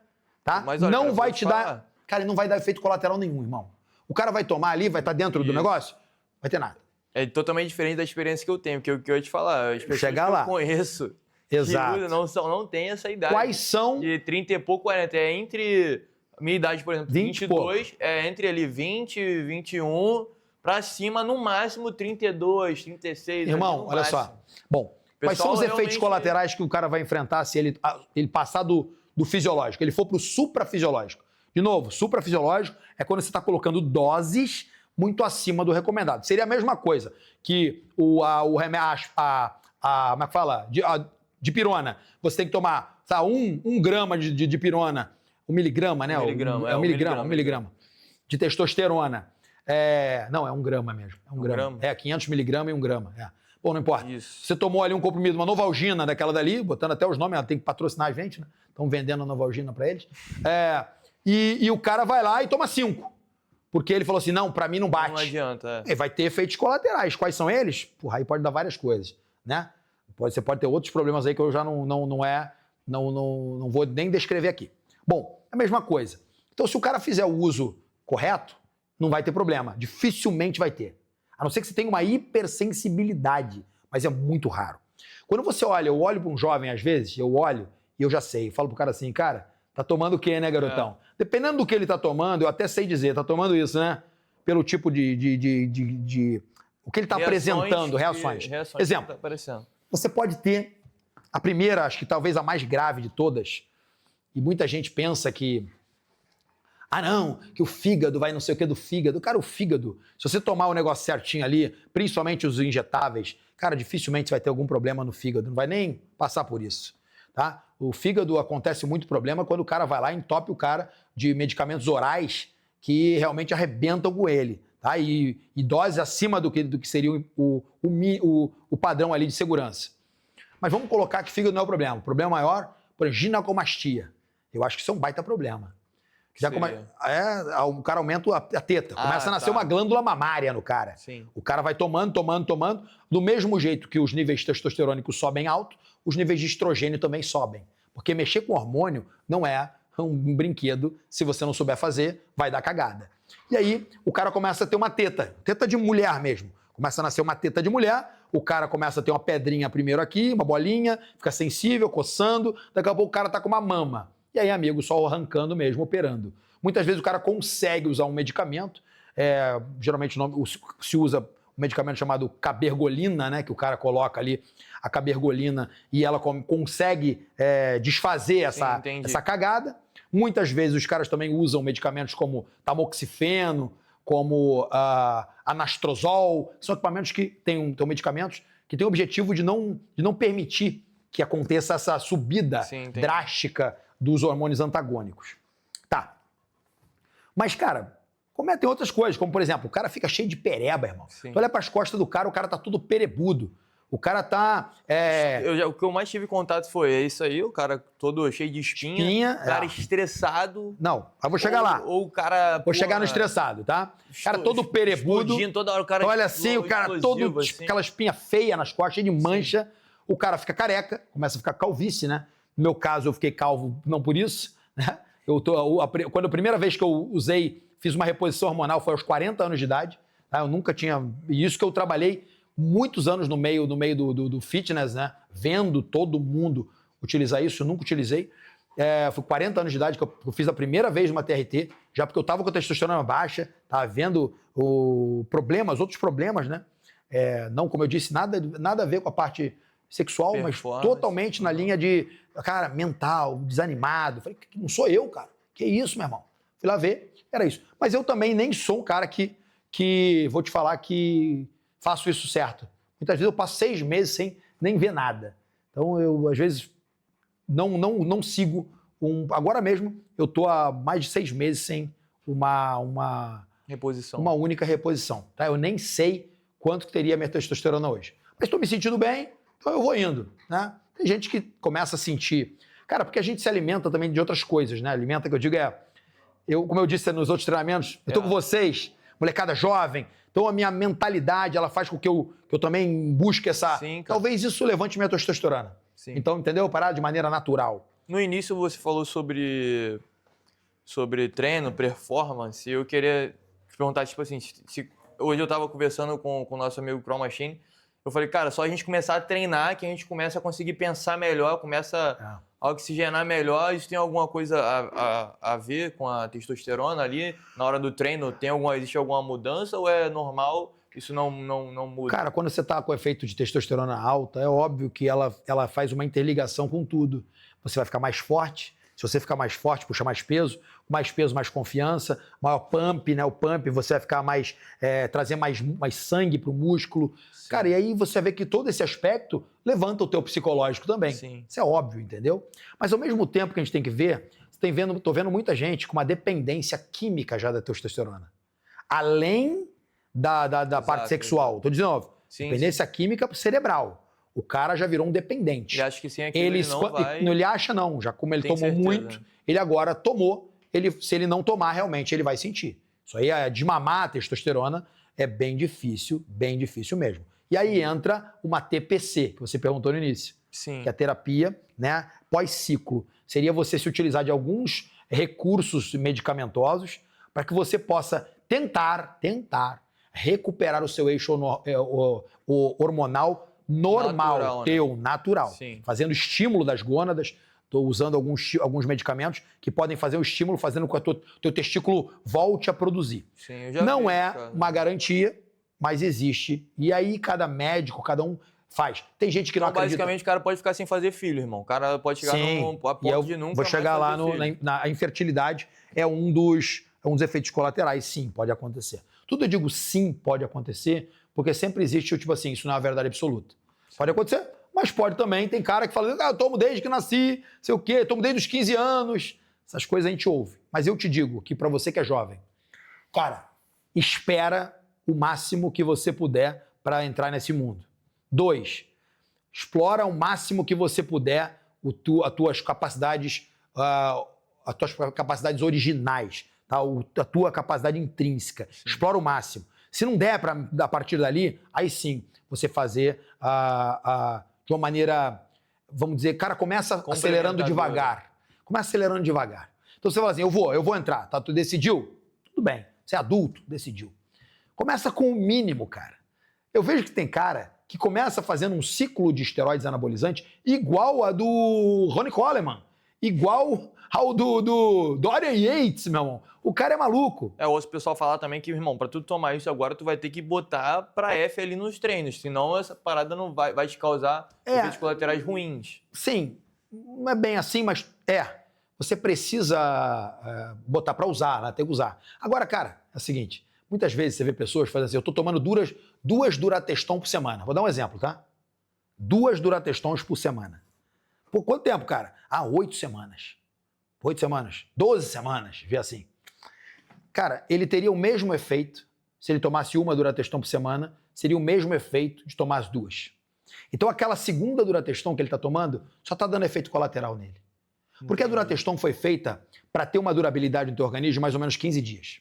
tá? Mas, olha, não vai te dar... Cara, não vai dar efeito colateral nenhum, irmão. O cara vai tomar ali, vai estar dentro do negócio, não vai ter nada. É totalmente diferente da experiência que eu tenho, porque o que eu ia te falar, as pessoas chegar lá. Que eu conheço... Exato. Não tem essa idade. Quais são? De 30 e pouco, 40. É entre... Minha idade, por exemplo, 22. É entre ali 20, 21, pra cima, no máximo 32, 36. Irmão, olha só. Bom, quais são os efeitos colaterais que o cara vai enfrentar se ele passar do fisiológico? Ele for pro suprafisiológico. De novo, suprafisiológico é quando você está colocando doses muito acima do recomendado. Seria a mesma coisa que o remédio... como é que fala? De pirona, você tem que tomar, tá, 1 grama de pirona, 1 miligrama, né? 1 miligrama de testosterona. Não, é 1 grama mesmo. É 1 grama. 500 miligramas e 1 grama. Bom, não importa. Isso. Você tomou ali um comprimido, uma Novalgina daquela dali, botando até os nomes, ela tem que patrocinar a gente, né? Estão vendendo a Novalgina para eles. E o cara vai lá e toma 5. Porque ele falou assim, não, para mim não bate. Não adianta. Vai ter efeitos colaterais. Quais são eles? Porra, aí pode dar várias coisas, né? Você pode ter outros problemas aí que eu já não vou nem descrever aqui. Bom, a mesma coisa. Então, se o cara fizer o uso correto, não vai ter problema. Dificilmente vai ter. A não ser que você tenha uma hipersensibilidade, mas é muito raro. Quando você olha, eu olho para um jovem às vezes, eu olho e eu já sei. Eu falo pro cara assim, cara, tá tomando o quê, né, garotão? Dependendo do que ele tá tomando, eu até sei dizer, tá tomando isso, né? Pelo tipo de o que ele tá apresentando, reações. Exemplo. Tá aparecendo. Você pode ter a primeira, acho que talvez a mais grave de todas, e muita gente pensa que, que o fígado vai não sei o que do fígado. Cara, o fígado, se você tomar o negócio certinho ali, principalmente os injetáveis, cara, dificilmente você vai ter algum problema no fígado, não vai nem passar por isso, tá? O fígado acontece muito problema quando o cara vai lá e entope o cara de medicamentos orais que realmente arrebentam com ele. Tá? E dose acima do que seria o padrão ali de segurança. Mas vamos colocar que fígado não é o problema. O problema maior, por exemplo, ginecomastia. Eu acho que isso é um baita problema. O cara aumenta a teta. Começa a nascer uma glândula mamária no cara. Sim. O cara vai tomando. Do mesmo jeito que os níveis testosterônicos sobem alto, os níveis de estrogênio também sobem. Porque mexer com hormônio não é um brinquedo. Se você não souber fazer, vai dar cagada. E aí, o cara começa a ter uma teta de mulher mesmo. Começa a nascer uma teta de mulher, o cara começa a ter uma pedrinha primeiro aqui, uma bolinha, fica sensível, coçando, daqui a pouco o cara tá com uma mama. E aí, amigo, só arrancando mesmo, operando. Muitas vezes o cara consegue usar um medicamento, geralmente se usa um medicamento chamado cabergolina, né, que o cara coloca ali a cabergolina e ela consegue desfazer essa cagada. Muitas vezes os caras também usam medicamentos como tamoxifeno, como anastrozol. São equipamentos que têm medicamentos que tem o objetivo de não permitir que aconteça essa subida drástica dos hormônios antagônicos. Tá. Mas, cara, tem outras coisas, como, por exemplo, o cara fica cheio de pereba, irmão. Sim. Tu olha pras costas do cara, o cara tá tudo perebudo. O cara tá... O que eu mais tive contato foi isso aí, o cara todo cheio de espinha, o cara estressado. Não, eu vou chegar lá. Ou o cara... Vou chegar no estressado, tá? O cara todo perebudo. Toda hora o cara... Olha assim, o cara todo... Assim. Aquela espinha feia nas costas, cheio de mancha. Sim. O cara fica careca, começa a ficar calvície, né? No meu caso, eu fiquei calvo não por isso, né? Quando a primeira vez que eu fiz uma reposição hormonal foi aos 40 anos de idade, tá? Eu nunca tinha... E isso que eu trabalhei muitos anos no meio do fitness, né? Vendo todo mundo utilizar isso, eu nunca utilizei. Foi 40 anos de idade que eu fiz a primeira vez uma TRT, já porque eu estava com a testosterona baixa, estava vendo outros problemas, né? Não, como eu disse, nada a ver com a parte sexual, mas totalmente na linha de, cara, mental, desanimado. Falei, não sou eu, cara. Que isso, meu irmão? Fui lá ver, era isso. Mas eu também nem sou um cara que vou te falar que faço isso certo. Muitas vezes eu passo 6 meses sem nem ver nada. Então, eu, às vezes, não sigo Agora mesmo, eu tô há mais de 6 meses sem uma única reposição. Tá? Eu nem sei quanto que teria a minha testosterona hoje. Mas estou me sentindo bem, então eu vou indo, né? Tem gente que começa a sentir... Cara, porque a gente se alimenta também de outras coisas, né? Alimenta, que eu digo, como eu disse nos outros treinamentos, eu tô com vocês, molecada jovem, então a minha mentalidade, ela faz com que eu também busque essa... Sim, talvez isso levante minha testosterona. Sim. Então, entendeu? Parar de maneira natural. No início você falou sobre treino, performance, eu queria te perguntar, tipo assim, hoje eu tava conversando com o nosso amigo Crow Machine, eu falei, cara, só a gente começar a treinar que a gente começa a conseguir pensar melhor, começa a oxigenar melhor. Isso tem alguma coisa a ver com a testosterona ali? Na hora do treino, existe alguma mudança ou é normal, isso não muda? Cara, quando você tá com o efeito de testosterona alta, é óbvio que ela faz uma interligação com tudo. Você vai ficar mais forte. Se você ficar mais forte, puxa mais peso, mais confiança, maior pump, né? O pump, você vai ficar mais... trazer mais sangue pro músculo. Sim. Cara, e aí você vê que todo esse aspecto levanta o teu psicológico também. Sim. Isso é óbvio, entendeu? Mas ao mesmo tempo que a gente tem que ver, tô vendo muita gente com uma dependência química já da testosterona. Além da parte sexual. Tô dizendo, ó, dependência química cerebral. O cara já virou um dependente. Ele acha que sim, aquilo ele não vai... Ele acha não, já como ele tomou certeza. Muito, ele agora tomou, se ele não tomar realmente, ele vai sentir. Isso aí, desmamar a testosterona é bem difícil mesmo. E aí entra uma TPC, que você perguntou no início. Sim. Que é a terapia, né, pós-ciclo. Seria você se utilizar de alguns recursos medicamentosos para que você possa tentar recuperar o seu eixo hormonal normal, natural. Sim. Fazendo estímulo das gônadas, estou usando alguns medicamentos que podem fazer um estímulo, fazendo com que o teu testículo volte a produzir. Sim, eu já não vi, é cara. Uma garantia, mas existe. E aí cada médico, cada um faz. Tem gente que não acredita. Basicamente o cara pode ficar sem fazer filho, irmão. O cara pode chegar a ponto de nunca vou chegar lá na a infertilidade é um dos efeitos colaterais. Sim, pode acontecer. Tudo eu digo sim, pode acontecer, porque sempre existe, tipo assim, isso não é uma verdade absoluta. Pode acontecer, mas pode também. Tem cara que fala, eu tomo desde que nasci, sei o quê, tomo desde os 15 anos. Essas coisas a gente ouve. Mas eu te digo que pra você que é jovem, cara, espera o máximo que você puder para entrar nesse mundo. 2, explora o máximo que você puder as tuas capacidades originais, tá? A tua capacidade intrínseca. Sim. Explora o máximo. Se não der a partir dali, aí sim, você fazer de uma maneira, vamos dizer, cara, começa acelerando devagar. Começa acelerando devagar. Então você fala assim, eu vou entrar, tá? Tu decidiu? Tudo bem. Você é adulto, decidiu. Começa com o mínimo, cara. Eu vejo que tem cara que começa fazendo um ciclo de esteroides anabolizantes igual a do Ronnie Coleman, igual ao do Dorian Yates, meu irmão. O cara é maluco. Eu ouço o pessoal falar também que, irmão, pra tu tomar isso agora, tu vai ter que botar pra F ali nos treinos, senão essa parada não vai te causar efeitos colaterais ruins. Sim, não é bem assim, mas você precisa botar pra usar, né? Tem que usar. Agora, cara, é o seguinte, muitas vezes você vê pessoas fazendo assim, eu tô tomando duas Durateston por semana. Vou dar um exemplo, tá? 2 Duratestons por semana. Por quanto tempo, cara? 8 semanas. 8 semanas. 12 semanas, vê assim. Cara, ele teria o mesmo efeito se ele tomasse uma Durateston por semana, seria o mesmo efeito de tomar as 2. Então aquela segunda Durateston que ele está tomando só está dando efeito colateral nele. Porque a Durateston foi feita para ter uma durabilidade no teu organismo de mais ou menos 15 dias.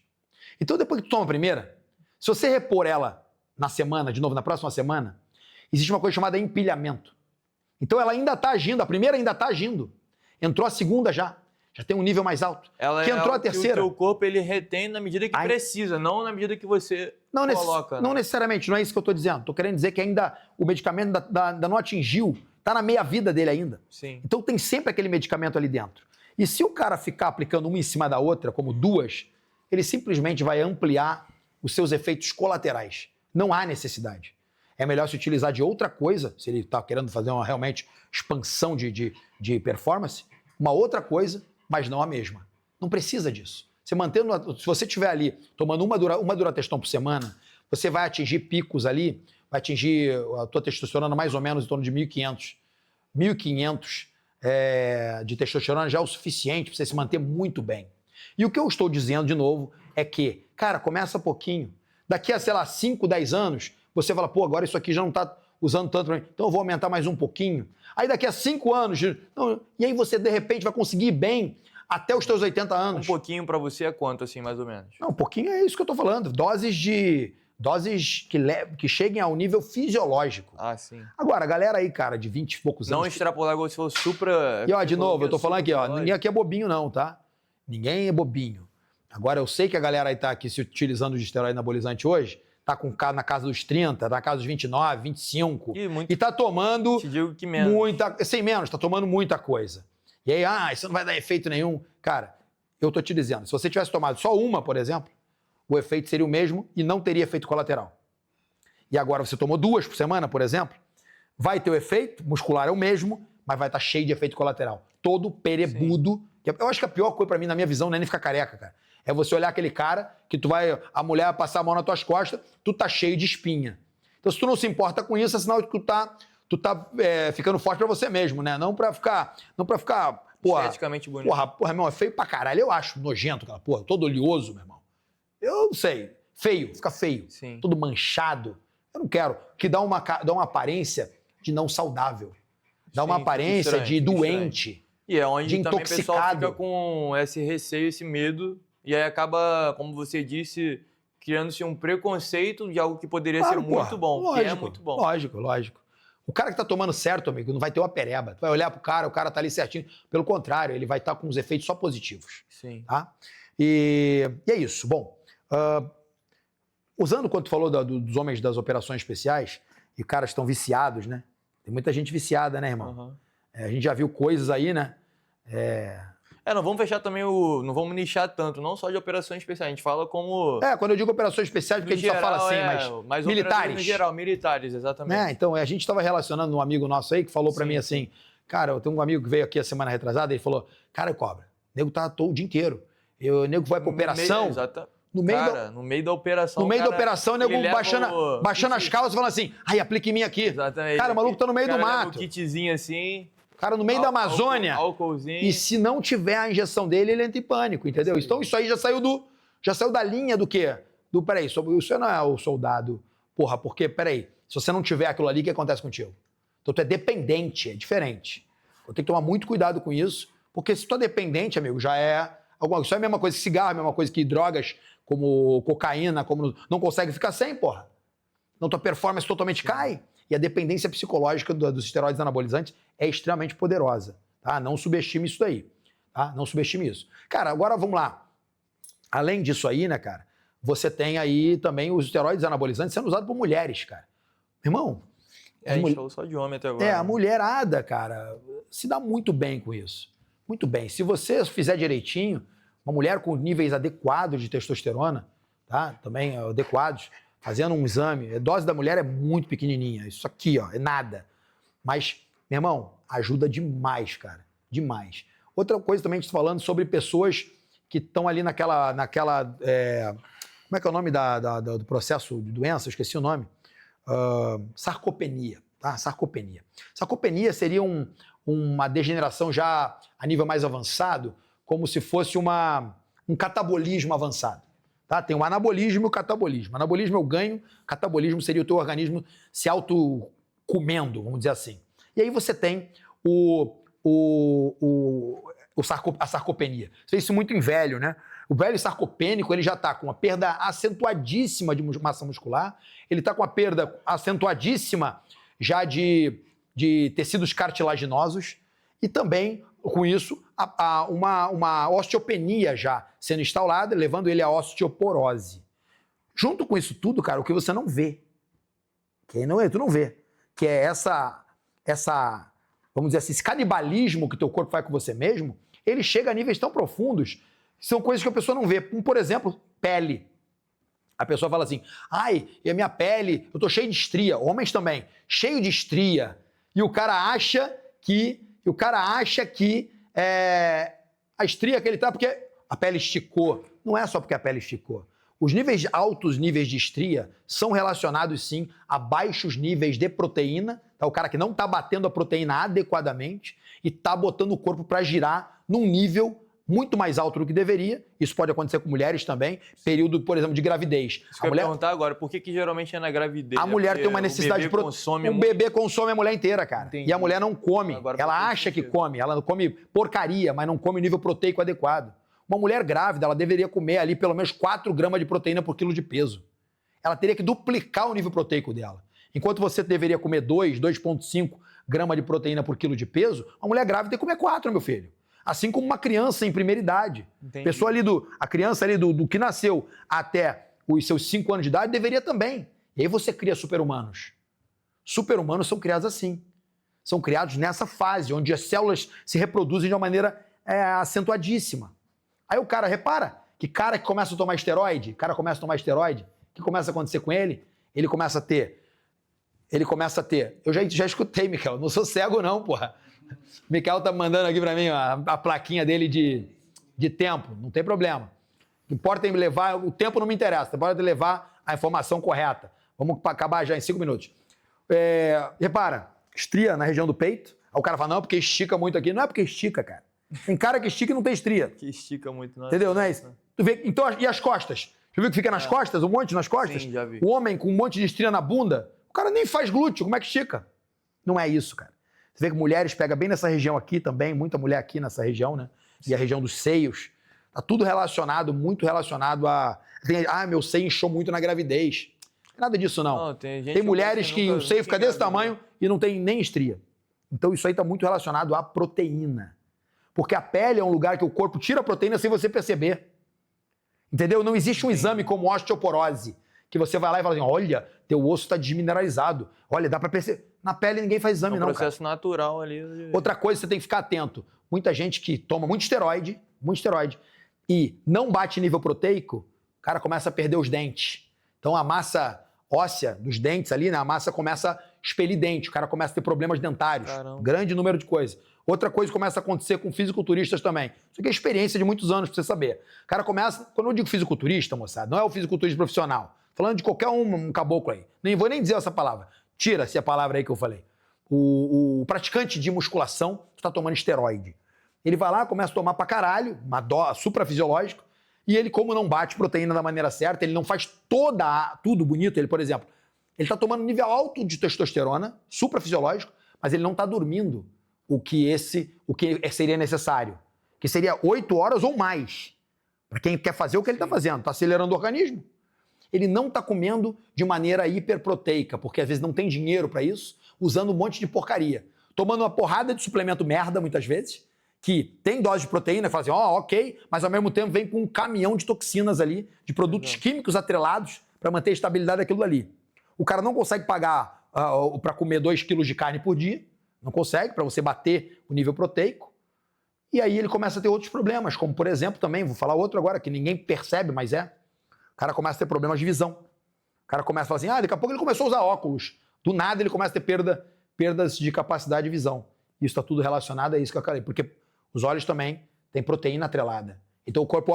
Então depois que tu toma a primeira, se você repor ela na semana, de novo, na próxima semana, existe uma coisa chamada empilhamento. Então ela ainda está agindo, a primeira ainda está agindo. Entrou a segunda já tem um nível mais alto. Ela que entrou a terceira. Que o teu corpo ele retém na medida que precisa, não na medida que você coloca. Não necessariamente, não é isso que eu estou dizendo. Estou querendo dizer que ainda o medicamento ainda não atingiu, está na meia-vida dele ainda. Sim. Então tem sempre aquele medicamento ali dentro. E se o cara ficar aplicando uma em cima da outra, como 2, ele simplesmente vai ampliar os seus efeitos colaterais. Não há necessidade. É melhor se utilizar de outra coisa, se ele está querendo fazer uma realmente expansão de performance, uma outra coisa, mas não a mesma. Não precisa disso. Você mantendo, se você estiver ali tomando uma Durateston por semana, você vai atingir picos ali, vai atingir a tua testosterona mais ou menos em torno de 1.500. 1.500 de testosterona já é o suficiente para você se manter muito bem. E o que eu estou dizendo de novo é que, cara, começa pouquinho. Daqui a, sei lá, 5, 10 anos, você fala, pô, agora isso aqui já não está usando tanto pra mim, então eu vou aumentar mais um pouquinho. Aí daqui a 5 anos, e aí você de repente vai conseguir ir bem até os teus 80 anos. Um pouquinho pra você é quanto, assim, mais ou menos? Não, um pouquinho é isso que eu tô falando. Doses que cheguem ao nível fisiológico. Sim. Agora, a galera aí, cara, de 20 e poucos anos... Não extrapolar igual se fosse supra... E ó, de novo, eu tô falando aqui, ó, ninguém aqui é bobinho não, tá? Ninguém é bobinho. Agora, eu sei que a galera aí tá aqui se utilizando de esteroide anabolizante hoje, tá na casa dos 30, na casa dos 29, 25. E tá tomando... Te digo que menos. Sem menos, tá tomando muita coisa. E aí, isso não vai dar efeito nenhum. Cara, eu tô te dizendo, se você tivesse tomado só uma, por exemplo, o efeito seria o mesmo e não teria efeito colateral. E agora você tomou 2 por semana, por exemplo, vai ter o efeito muscular é o mesmo, mas vai estar cheio de efeito colateral. Todo perebudo. Eu acho que a pior coisa pra mim, na minha visão, não é nem ficar careca, cara. É você olhar aquele cara que a mulher vai passar a mão nas tuas costas, tu tá cheio de espinha. Então, se tu não se importa com isso, é sinal de que tu tá ficando forte pra você mesmo, né? Não pra ficar, porra... Esteticamente bonito. Porra, irmão, é feio pra caralho. Eu acho nojento, cara, porra, todo oleoso, meu irmão. Eu não sei. Feio, fica feio. Sim. Todo manchado. Eu não quero. Que dá uma aparência de não saudável. Dá uma aparência de doente. E é onde de também o pessoal intoxicado. fica com esse receio, esse medo, e aí acaba, como você disse, criando-se um preconceito de algo que poderia ser muito bom. Lógico, que é muito bom. Lógico. O cara que tá tomando certo, amigo, não vai ter uma pereba. Tu vai olhar pro cara, o cara tá ali certinho. Pelo contrário, ele vai estar com os efeitos só positivos. Sim. Tá? E é isso. Bom, usando quando tu falou dos homens das operações especiais, e caras estão viciados, né? Tem muita gente viciada, né, irmão? Uhum. A gente já viu coisas aí, né? Não vamos fechar também não vamos nichar tanto, não só de operações especiais, a gente fala como... Quando eu digo operações especiais, porque a gente só fala assim, mas militares. No geral, militares, exatamente. Então, a gente estava relacionando um amigo nosso aí que falou pra mim assim, cara, eu tenho um amigo que veio aqui a semana retrasada, ele falou, cara, Cobra, o nego tá o dia inteiro. O nego vai pra operação... No meio da operação. No meio da operação, o nego baixando as calças e falando assim, aplica em mim aqui. Exatamente. Cara, o maluco tá no meio do mato. Um kitzinho assim... Cara, no meio da Amazônia. Álcoolzinho. E se não tiver a injeção dele, ele entra em pânico, entendeu? Sim. Então isso aí já saiu da linha do quê? Peraí, você não é o soldado. Porra, porque, peraí, se você não tiver aquilo ali, o que acontece contigo? Então tu é dependente, é diferente. Eu tenho que tomar muito cuidado com isso, porque se tu é dependente, amigo, já é alguma coisa. Isso é a mesma coisa que cigarro, a mesma coisa que drogas, como cocaína, como não consegue ficar sem, porra. Então tua performance totalmente cai. E a dependência psicológica dos esteroides anabolizantes é extremamente poderosa, tá? Não subestime isso daí, tá? Não subestime isso. Cara, agora vamos lá. Além disso aí, né, cara, você tem aí também os esteroides anabolizantes sendo usados por mulheres, cara. Irmão... A gente falou só de homem até agora. A mulherada, cara, se dá muito bem com isso. Muito bem. Se você fizer direitinho, uma mulher com níveis adequados de testosterona, tá? Também adequados, fazendo um exame, a dose da mulher é muito pequenininha, isso aqui, ó, é nada. Mas, meu irmão, ajuda demais, cara, demais. Outra coisa também, a gente está falando sobre pessoas que estão ali naquela como é que é o nome do processo de doença? Eu esqueci o nome. Sarcopenia. tá? Sarcopenia. Sarcopenia seria uma degeneração já a nível mais avançado, como se fosse um catabolismo avançado. Tá? Tem o anabolismo e o catabolismo. Anabolismo é o ganho, catabolismo seria o teu organismo se auto-comendo, vamos dizer assim. E aí você tem a sarcopenia. Você vê isso muito em velho, né? O velho sarcopênico, ele já está com uma perda acentuadíssima de massa muscular, ele está com uma perda acentuadíssima já de tecidos cartilaginosos e também, com isso, uma osteopenia já sendo instalada, levando ele à osteoporose. Junto com isso tudo, cara, o que você não vê, tu não vê, que é essa, vamos dizer assim, esse canibalismo que teu corpo faz com você mesmo, ele chega a níveis tão profundos, são coisas que a pessoa não vê. Como, por exemplo, pele. A pessoa fala assim, ai, e a minha pele, eu tô cheio de estria. Homens também, cheio de estria. E o cara acha que a estria que ele tá porque a pele esticou. Não é só porque a pele esticou. Os altos níveis de estria são relacionados, sim, a baixos níveis de proteína. Tá? O cara que não está batendo a proteína adequadamente e está botando o corpo para girar num nível muito mais alto do que deveria. Isso pode acontecer com mulheres também. Período, por exemplo, de gravidez. Isso que eu ia perguntar agora, por que geralmente é na gravidez? A mulher tem uma necessidade de proteína. O bebê consome a mulher inteira, cara. Entendi. E a mulher não come. Agora ela acha que come. Ela não come porcaria, mas não come o nível proteico adequado. Uma mulher grávida, ela deveria comer ali pelo menos 4 gramas de proteína por quilo de peso. Ela teria que duplicar o nível proteico dela. Enquanto você deveria comer 2,5 gramas de proteína por quilo de peso, a mulher grávida tem que comer 4, meu filho. Assim como uma criança em primeira idade. Entendi. Pessoa ali a criança ali do que nasceu até os seus 5 anos de idade deveria também. E aí você cria super-humanos. Super-humanos são criados assim. São criados nessa fase, onde as células se reproduzem de uma maneira acentuadíssima. Aí o cara, repara, que cara que começa a tomar esteroide, o que começa a acontecer com ele? Ele começa a ter. Eu já escutei, Michael, não sou cego não, porra. O Michael tá mandando aqui pra mim a plaquinha dele de tempo, não tem problema. O que importa é levar, o tempo não me interessa, importa é levar a informação correta. Vamos acabar já em 5 minutos. Repara, estria na região do peito, aí o cara fala, não, porque estica muito aqui. Não é porque estica, cara. Tem cara que estica e não tem estria. Que estica muito. Não. Entendeu? Não é isso? Tu vê, então, e as costas? Já viu que fica nas costas? Um monte nas costas? Sim, já vi. O homem com um monte de estria na bunda, o cara nem faz glúteo, como é que estica? Não é isso, cara. Você vê que mulheres pegam bem nessa região aqui também, muita mulher aqui nessa região, né? E a região dos seios. Tá tudo relacionado, muito relacionado a... meu seio inchou muito na gravidez. Nada disso, não. Não, tem mulheres que o seio fica desse tamanho e não tem nem estria. Então isso aí tá muito relacionado à proteína. Porque a pele é um lugar que o corpo tira a proteína sem você perceber. Entendeu? Não existe um exame como osteoporose, que você vai lá e fala assim, olha, teu osso está desmineralizado. Olha, dá para perceber. Na pele ninguém faz exame, não, cara. É um processo natural ali. Outra coisa, você tem que ficar atento. Muita gente que toma muito esteroide, e não bate nível proteico, o cara começa a perder os dentes. Então a massa óssea dos dentes ali, né, a massa começa a expelir dente, o cara começa a ter problemas dentários. Caramba. Grande número de coisas. Outra coisa que começa a acontecer com fisiculturistas também. Isso aqui é experiência de muitos anos, pra você saber. O cara começa... Quando eu digo fisiculturista, moçada, não é o fisiculturista profissional. Falando de qualquer um caboclo aí. Nem vou nem dizer essa palavra. Tira-se a palavra aí que eu falei. O praticante de musculação está tomando esteroide. Ele vai lá, começa a tomar pra caralho, uma dose suprafisiológica, e ele, como não bate proteína da maneira certa, ele não faz tudo bonito. Ele, por exemplo, ele está tomando nível alto de testosterona, suprafisiológico, mas ele não está dormindo o que seria necessário, que seria 8 horas ou mais, para quem quer fazer o que ele está fazendo, está acelerando o organismo. Ele não está comendo de maneira hiperproteica, porque às vezes não tem dinheiro para isso, usando um monte de porcaria, tomando uma porrada de suplemento merda, muitas vezes, que tem dose de proteína, fala assim, ok, mas ao mesmo tempo vem com um caminhão de toxinas ali, de produtos químicos atrelados para manter a estabilidade daquilo ali. O cara não consegue pagar para comer 2 quilos de carne por dia, não consegue, para você bater o nível proteico. E aí ele começa a ter outros problemas, como por exemplo também, vou falar outro agora, que ninguém percebe, mas o cara começa a ter problemas de visão. O cara começa a falar assim, daqui a pouco ele começou a usar óculos. Do nada ele começa a ter perdas de capacidade de visão. Isso está tudo relacionado a isso que eu falei, porque os olhos também têm proteína atrelada. Então o corpo,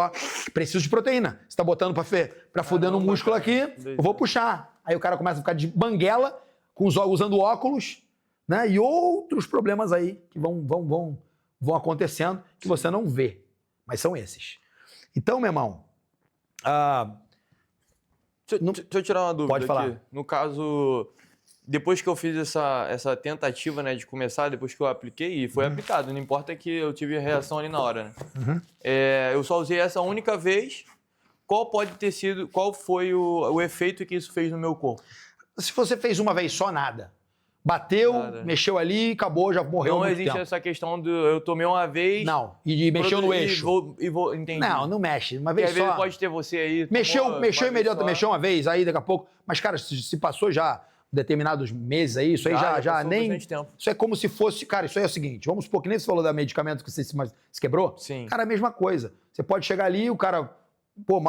precisa de proteína. Você está botando para fuder no músculo aqui, eu vou puxar. Aí o cara começa a ficar de banguela, usando óculos, né? E outros problemas aí que vão acontecendo que você não vê. Mas são esses. Então, meu irmão... Deixa eu tirar uma dúvida Pode falar. aqui. No caso, depois que eu fiz essa tentativa, né, de começar, depois que eu apliquei, e foi aplicado, não importa que eu tive reação ali na hora, né? Eu só usei essa única vez. Qual foi o efeito que isso fez no meu corpo? Se você fez uma vez só, nada. Bateu, mexeu ali, acabou, já morreu. Não há muito existe tempo. essa questão de eu tomei uma vez. Não, e mexeu no eixo. Entendi. Não mexe. Uma vez Porque às só. vezes pode ter você aí. Mexeu imediatamente, mexeu uma vez, aí daqui a pouco. Mas, cara, se passou já determinados meses aí, isso aí já nem. Tempo. Isso é como se fosse. Cara, isso aí é o seguinte: vamos supor que nem você falou da medicamento que você se quebrou. Sim. Cara, é a mesma coisa. Você pode chegar ali, o cara. Pô,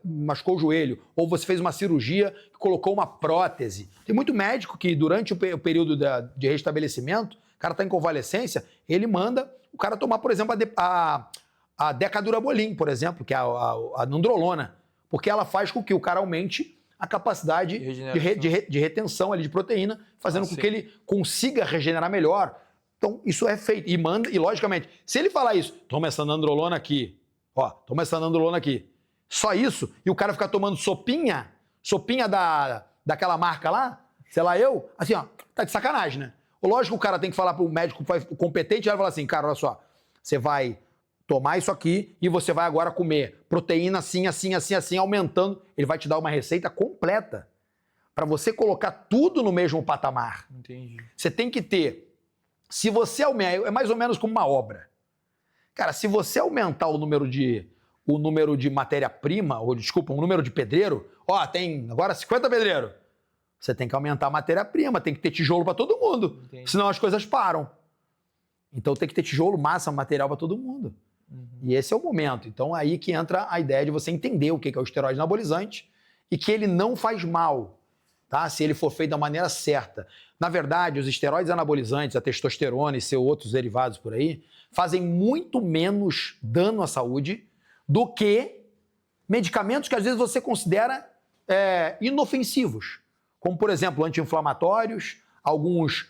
machucou o joelho, ou você fez uma cirurgia que colocou uma prótese. Tem muito médico que, durante o período de restabelecimento, o cara está em convalescência, ele manda o cara tomar, por exemplo, a Decadurabolin, por exemplo, que é a nandrolona, porque ela faz com que o cara aumente a capacidade de retenção ali de proteína, fazendo com que ele consiga regenerar melhor. Então, isso é feito. E, logicamente, se ele falar isso, toma essa nandrolona aqui, toma essa nandrolona aqui, só isso, e o cara ficar tomando sopinha daquela marca lá, sei lá assim, tá de sacanagem, né? Lógico que o cara tem que falar pro médico competente, ele vai falar assim, cara, olha só, você vai tomar isso aqui e você vai agora comer proteína assim, assim, assim, assim, aumentando. Ele vai te dar uma receita completa para você colocar tudo no mesmo patamar. Entendi. Você tem que ter, se você aumenta, é mais ou menos como uma obra. Cara, se você aumentar o número de matéria-prima, ou desculpa, o número de pedreiro, tem agora 50 pedreiros. Você tem que aumentar a matéria-prima, tem que ter tijolo para todo mundo. Entendi. Senão as coisas param. Então tem que ter tijolo, massa, material para todo mundo. E esse é o momento. Então aí que entra a ideia de você entender o que é o esteroide anabolizante e que ele não faz mal, tá? Se ele for feito da maneira certa. Na verdade, os esteroides anabolizantes, a testosterona e seus outros derivados por aí, fazem muito menos dano à saúde do que medicamentos que às vezes você considera inofensivos, como, por exemplo, anti-inflamatórios, alguns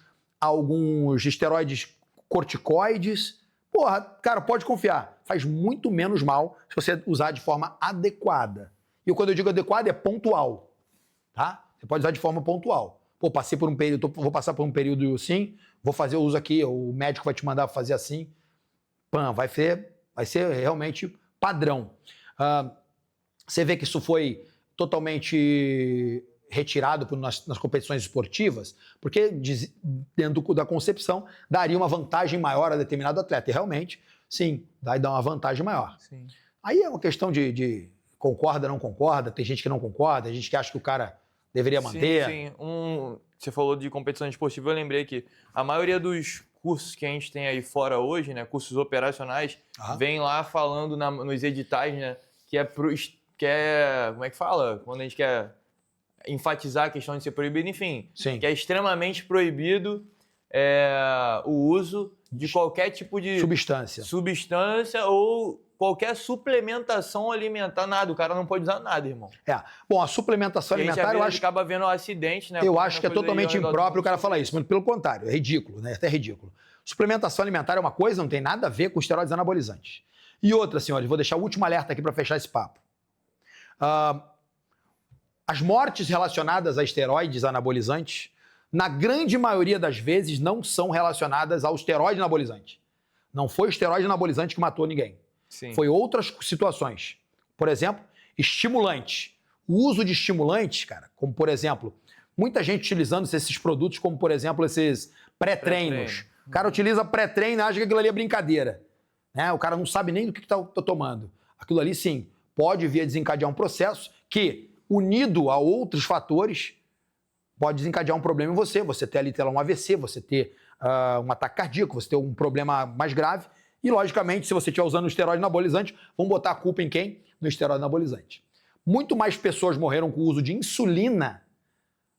esteroides corticoides. Porra, cara, pode confiar, faz muito menos mal se você usar de forma adequada. E quando eu digo adequada, é pontual, tá? Você pode usar de forma pontual. Pô, passei por um período, vou passar por um período assim, vou fazer o uso aqui, o médico vai te mandar fazer assim, vai ser realmente padrão. Você vê que isso foi totalmente retirado nas competições esportivas, porque dentro da concepção daria uma vantagem maior a determinado atleta. E realmente, sim, vai dar uma vantagem maior. Sim. Aí é uma questão de concorda, não concorda, tem gente que não concorda, tem gente que acha que o cara deveria manter. Sim. Você falou de competição esportiva, eu lembrei que a maioria dos cursos que a gente tem aí fora hoje, né, cursos operacionais, vem lá falando nos editais, né, que é, como é que fala? Quando a gente quer enfatizar a questão de ser proibido, enfim, Sim. Que é extremamente proibido o uso de qualquer tipo de substância ou qualquer suplementação alimentar, nada. O cara não pode usar nada, irmão. Bom, a suplementação alimentar, eu acho... acaba vendo um acidente, né? Eu acho que é totalmente impróprio o cara falar isso, mas pelo contrário, é ridículo, né? Até ridículo. Suplementação alimentar é uma coisa, não tem nada a ver com esteroides anabolizantes. E outra, senhores, vou deixar o último alerta aqui para fechar esse papo. As mortes relacionadas a esteroides anabolizantes, na grande maioria das vezes, não são relacionadas ao esteroide anabolizante. Não foi o esteroide anabolizante que matou ninguém. Sim. Foi outras situações. Por exemplo, estimulante. O uso de estimulantes, cara, como por exemplo, muita gente utilizando esses produtos como, por exemplo, esses pré-treinos. O cara utiliza pré-treino e acha que aquilo ali é brincadeira. Né? O cara não sabe nem do que está tomando. Aquilo ali, sim, pode vir a desencadear um processo que, unido a outros fatores, pode desencadear um problema em você. Você ter ali um AVC, você ter um ataque cardíaco, você ter um problema mais grave. E, logicamente, se você estiver usando um esteroide anabolizante, vamos botar a culpa em quem? No esteroide anabolizante. Muito mais pessoas morreram com o uso de insulina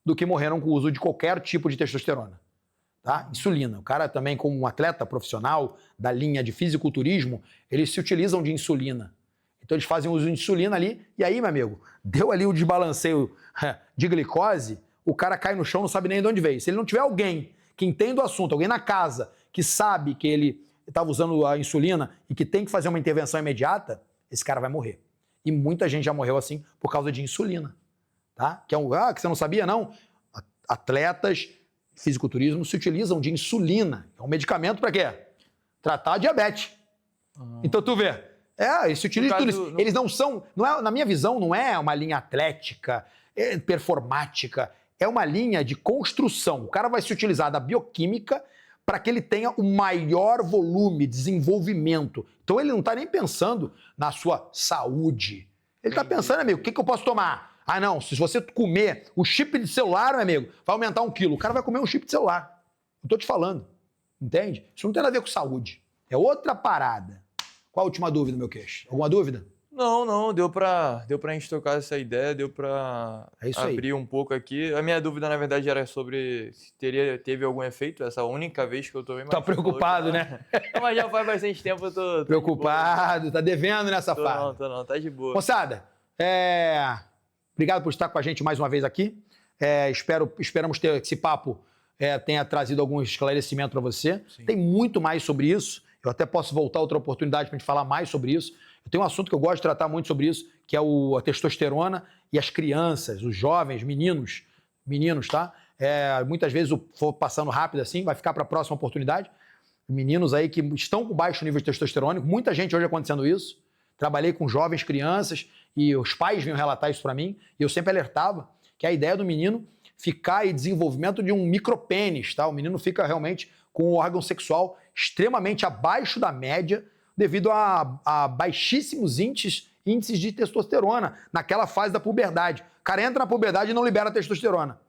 do que morreram com o uso de qualquer tipo de testosterona. Tá? Insulina. O cara também, como um atleta profissional da linha de fisiculturismo, eles se utilizam de insulina. Então eles fazem uso de insulina ali, e aí, meu amigo, deu ali o desbalanceio de glicose, o cara cai no chão, não sabe nem de onde veio. Se ele não tiver alguém que entenda o assunto, alguém na casa que sabe que ele estava usando a insulina e que tem que fazer uma intervenção imediata, esse cara vai morrer. E muita gente já morreu assim por causa de insulina, tá? Que você não sabia, não? Atletas, fisiculturismo se utilizam de insulina. É um medicamento para quê? Tratar a diabetes. Então tu vê, eles se utilizam tudo isso. Eles não são, na minha visão, não é uma linha atlética, performática, é uma linha de construção. O cara vai se utilizar da bioquímica para que ele tenha o maior volume, desenvolvimento. Então ele não está nem pensando na sua saúde. Ele está pensando, amigo, o que eu posso tomar? Ah, não, se você comer o chip de celular, meu amigo, vai aumentar 1 quilo. O cara vai comer um chip de celular. Eu tô te falando. Entende? Isso não tem nada a ver com saúde. É outra parada. Qual a última dúvida, meu queixo? Alguma dúvida? Não, deu pra gente trocar essa ideia, deu pra abrir um pouco aqui. A minha dúvida, na verdade, era sobre se teve algum efeito, essa única vez que eu tomei. Tá preocupado, né? Não, mas já faz bastante tempo, eu tô preocupado, tá devendo nessa fase. Não, tá de boa. Moçada, obrigado por estar com a gente mais uma vez aqui. Esperamos ter esse papo tenha trazido algum esclarecimento para você. Sim. Tem muito mais sobre isso. Eu até posso voltar outra oportunidade para a gente falar mais sobre isso. Eu tenho um assunto que eu gosto de tratar muito sobre isso, que é a testosterona e as crianças, os jovens, meninos, tá? Muitas vezes, for passando rápido assim, vai ficar para a próxima oportunidade. Meninos aí que estão com baixo nível de testosterona, muita gente hoje acontecendo isso. Trabalhei com jovens, crianças, e os pais vinham relatar isso para mim, e eu sempre alertava que a ideia do menino ficar em desenvolvimento de um micropênis, tá? O menino fica realmente com o órgão sexual extremamente abaixo da média, devido a baixíssimos índices de testosterona naquela fase da puberdade. O cara entra na puberdade e não libera testosterona.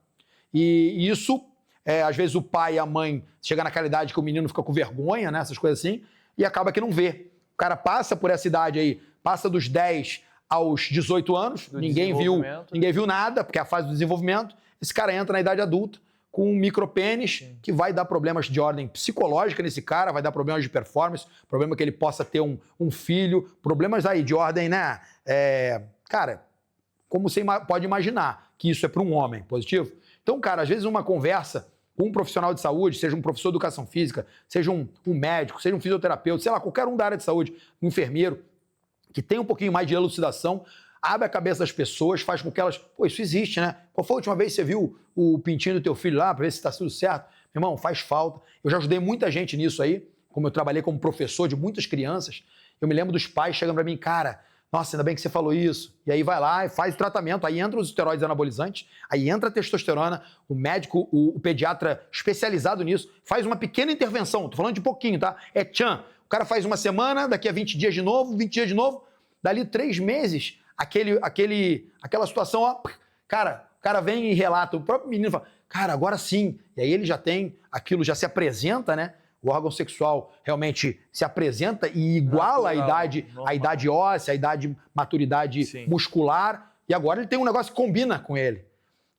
E isso, às vezes o pai e a mãe chegam naquela idade que o menino fica com vergonha, né, essas coisas assim, e acaba que não vê. O cara passa por essa idade aí, passa dos 10 aos 18 anos, ninguém viu nada, porque é a fase do desenvolvimento. Esse cara entra na idade adulta com um micropênis que vai dar problemas de ordem psicológica nesse cara, vai dar problemas de performance, problema que ele possa ter um filho, problemas aí de ordem, né? Cara, como você pode imaginar que isso é para um homem positivo? Então, cara, às vezes uma conversa com um profissional de saúde, seja um professor de educação física, seja um médico, seja um fisioterapeuta, sei lá, qualquer um da área de saúde, um enfermeiro, que tem um pouquinho mais de elucidação, abre a cabeça das pessoas, faz com que elas... Pô, isso existe, né? Qual foi a última vez que você viu o pintinho do teu filho lá para ver se está tudo certo? Meu irmão, faz falta. Eu já ajudei muita gente nisso aí, como eu trabalhei como professor de muitas crianças. Eu me lembro dos pais chegando para mim, cara, nossa, ainda bem que você falou isso. E aí vai lá e faz o tratamento. Aí entra os esteroides anabolizantes, aí entra a testosterona, o médico, o pediatra especializado nisso, faz uma pequena intervenção. Tô falando de pouquinho, tá? O cara faz uma semana, daqui a 20 dias de novo, 20 dias de novo, dali 3 meses... Aquela situação, ó, cara, o cara vem e relata, o próprio menino fala, cara, agora sim. E aí ele já tem aquilo, já se apresenta, né? O órgão sexual realmente se apresenta e iguala a idade óssea, a idade maturidade muscular. E agora ele tem um negócio que combina com ele.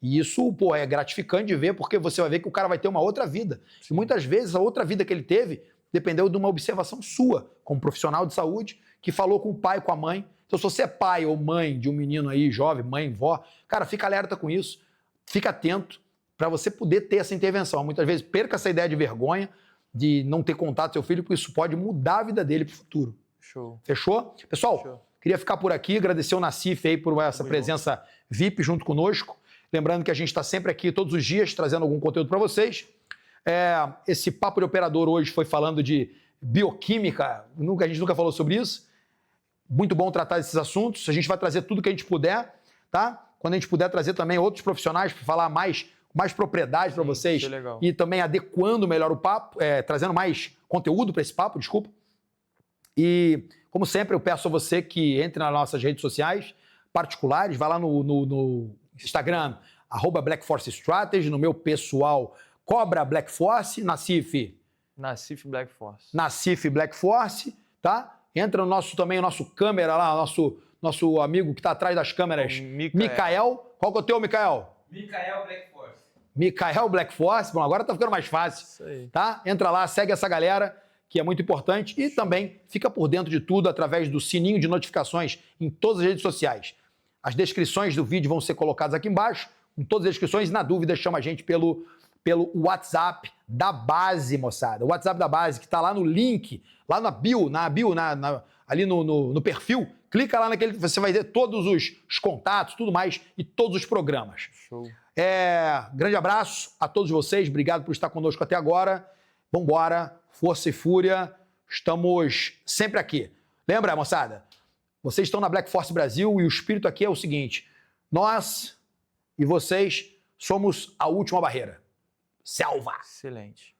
E isso, pô, é gratificante de ver, porque você vai ver que o cara vai ter uma outra vida. E muitas vezes a outra vida que ele teve dependeu de uma observação sua, como profissional de saúde, que falou com o pai, com a mãe. Então, se você é pai ou mãe de um menino aí, jovem, mãe, vó, cara, fica alerta com isso, fica atento para você poder ter essa intervenção. Muitas vezes perca essa ideia de vergonha, de não ter contato com seu filho, porque isso pode mudar a vida dele para o futuro. Show. Fechou? Pessoal, queria ficar por aqui, agradecer o Nassif aí por essa presença VIP junto conosco. Lembrando que a gente está sempre aqui todos os dias trazendo algum conteúdo para vocês. Esse Papo de Operador hoje foi falando de bioquímica, a gente nunca falou sobre isso. Muito bom tratar desses assuntos. A gente vai trazer tudo que a gente puder, tá? Quando a gente puder trazer também outros profissionais para falar mais propriedade para vocês e também adequando melhor o papo, trazendo mais conteúdo para esse papo, desculpa. E, como sempre, eu peço a você que entre nas nossas redes sociais particulares, vai lá no Instagram, @BlackForceStrategy, no meu pessoal, Cobra Black Force, Nassif Black Force. Nassif Black Force, tá? Entra no nosso câmera lá, nosso amigo que está atrás das câmeras, Mikael. Qual que é o teu, Mikael? Mikael Black Force. Mikael Black Force. Bom, agora tá ficando mais fácil. Isso aí. Tá? Entra lá, segue essa galera, que é muito importante. E também fica por dentro de tudo através do sininho de notificações em todas as redes sociais. As descrições do vídeo vão ser colocadas aqui embaixo. em todas as descrições. Na dúvida, chama a gente pelo WhatsApp da base, moçada. O WhatsApp da base, que está lá no link, lá na bio, ali no perfil. Clica lá naquele, você vai ver todos os contatos, tudo mais, e todos os programas. Show. Grande abraço a todos vocês, obrigado por estar conosco até agora. Vambora, força e fúria, estamos sempre aqui. Lembra, moçada? Vocês estão na Black Force Brasil e o espírito aqui é o seguinte: nós e vocês somos a última barreira. Selva! Excelente.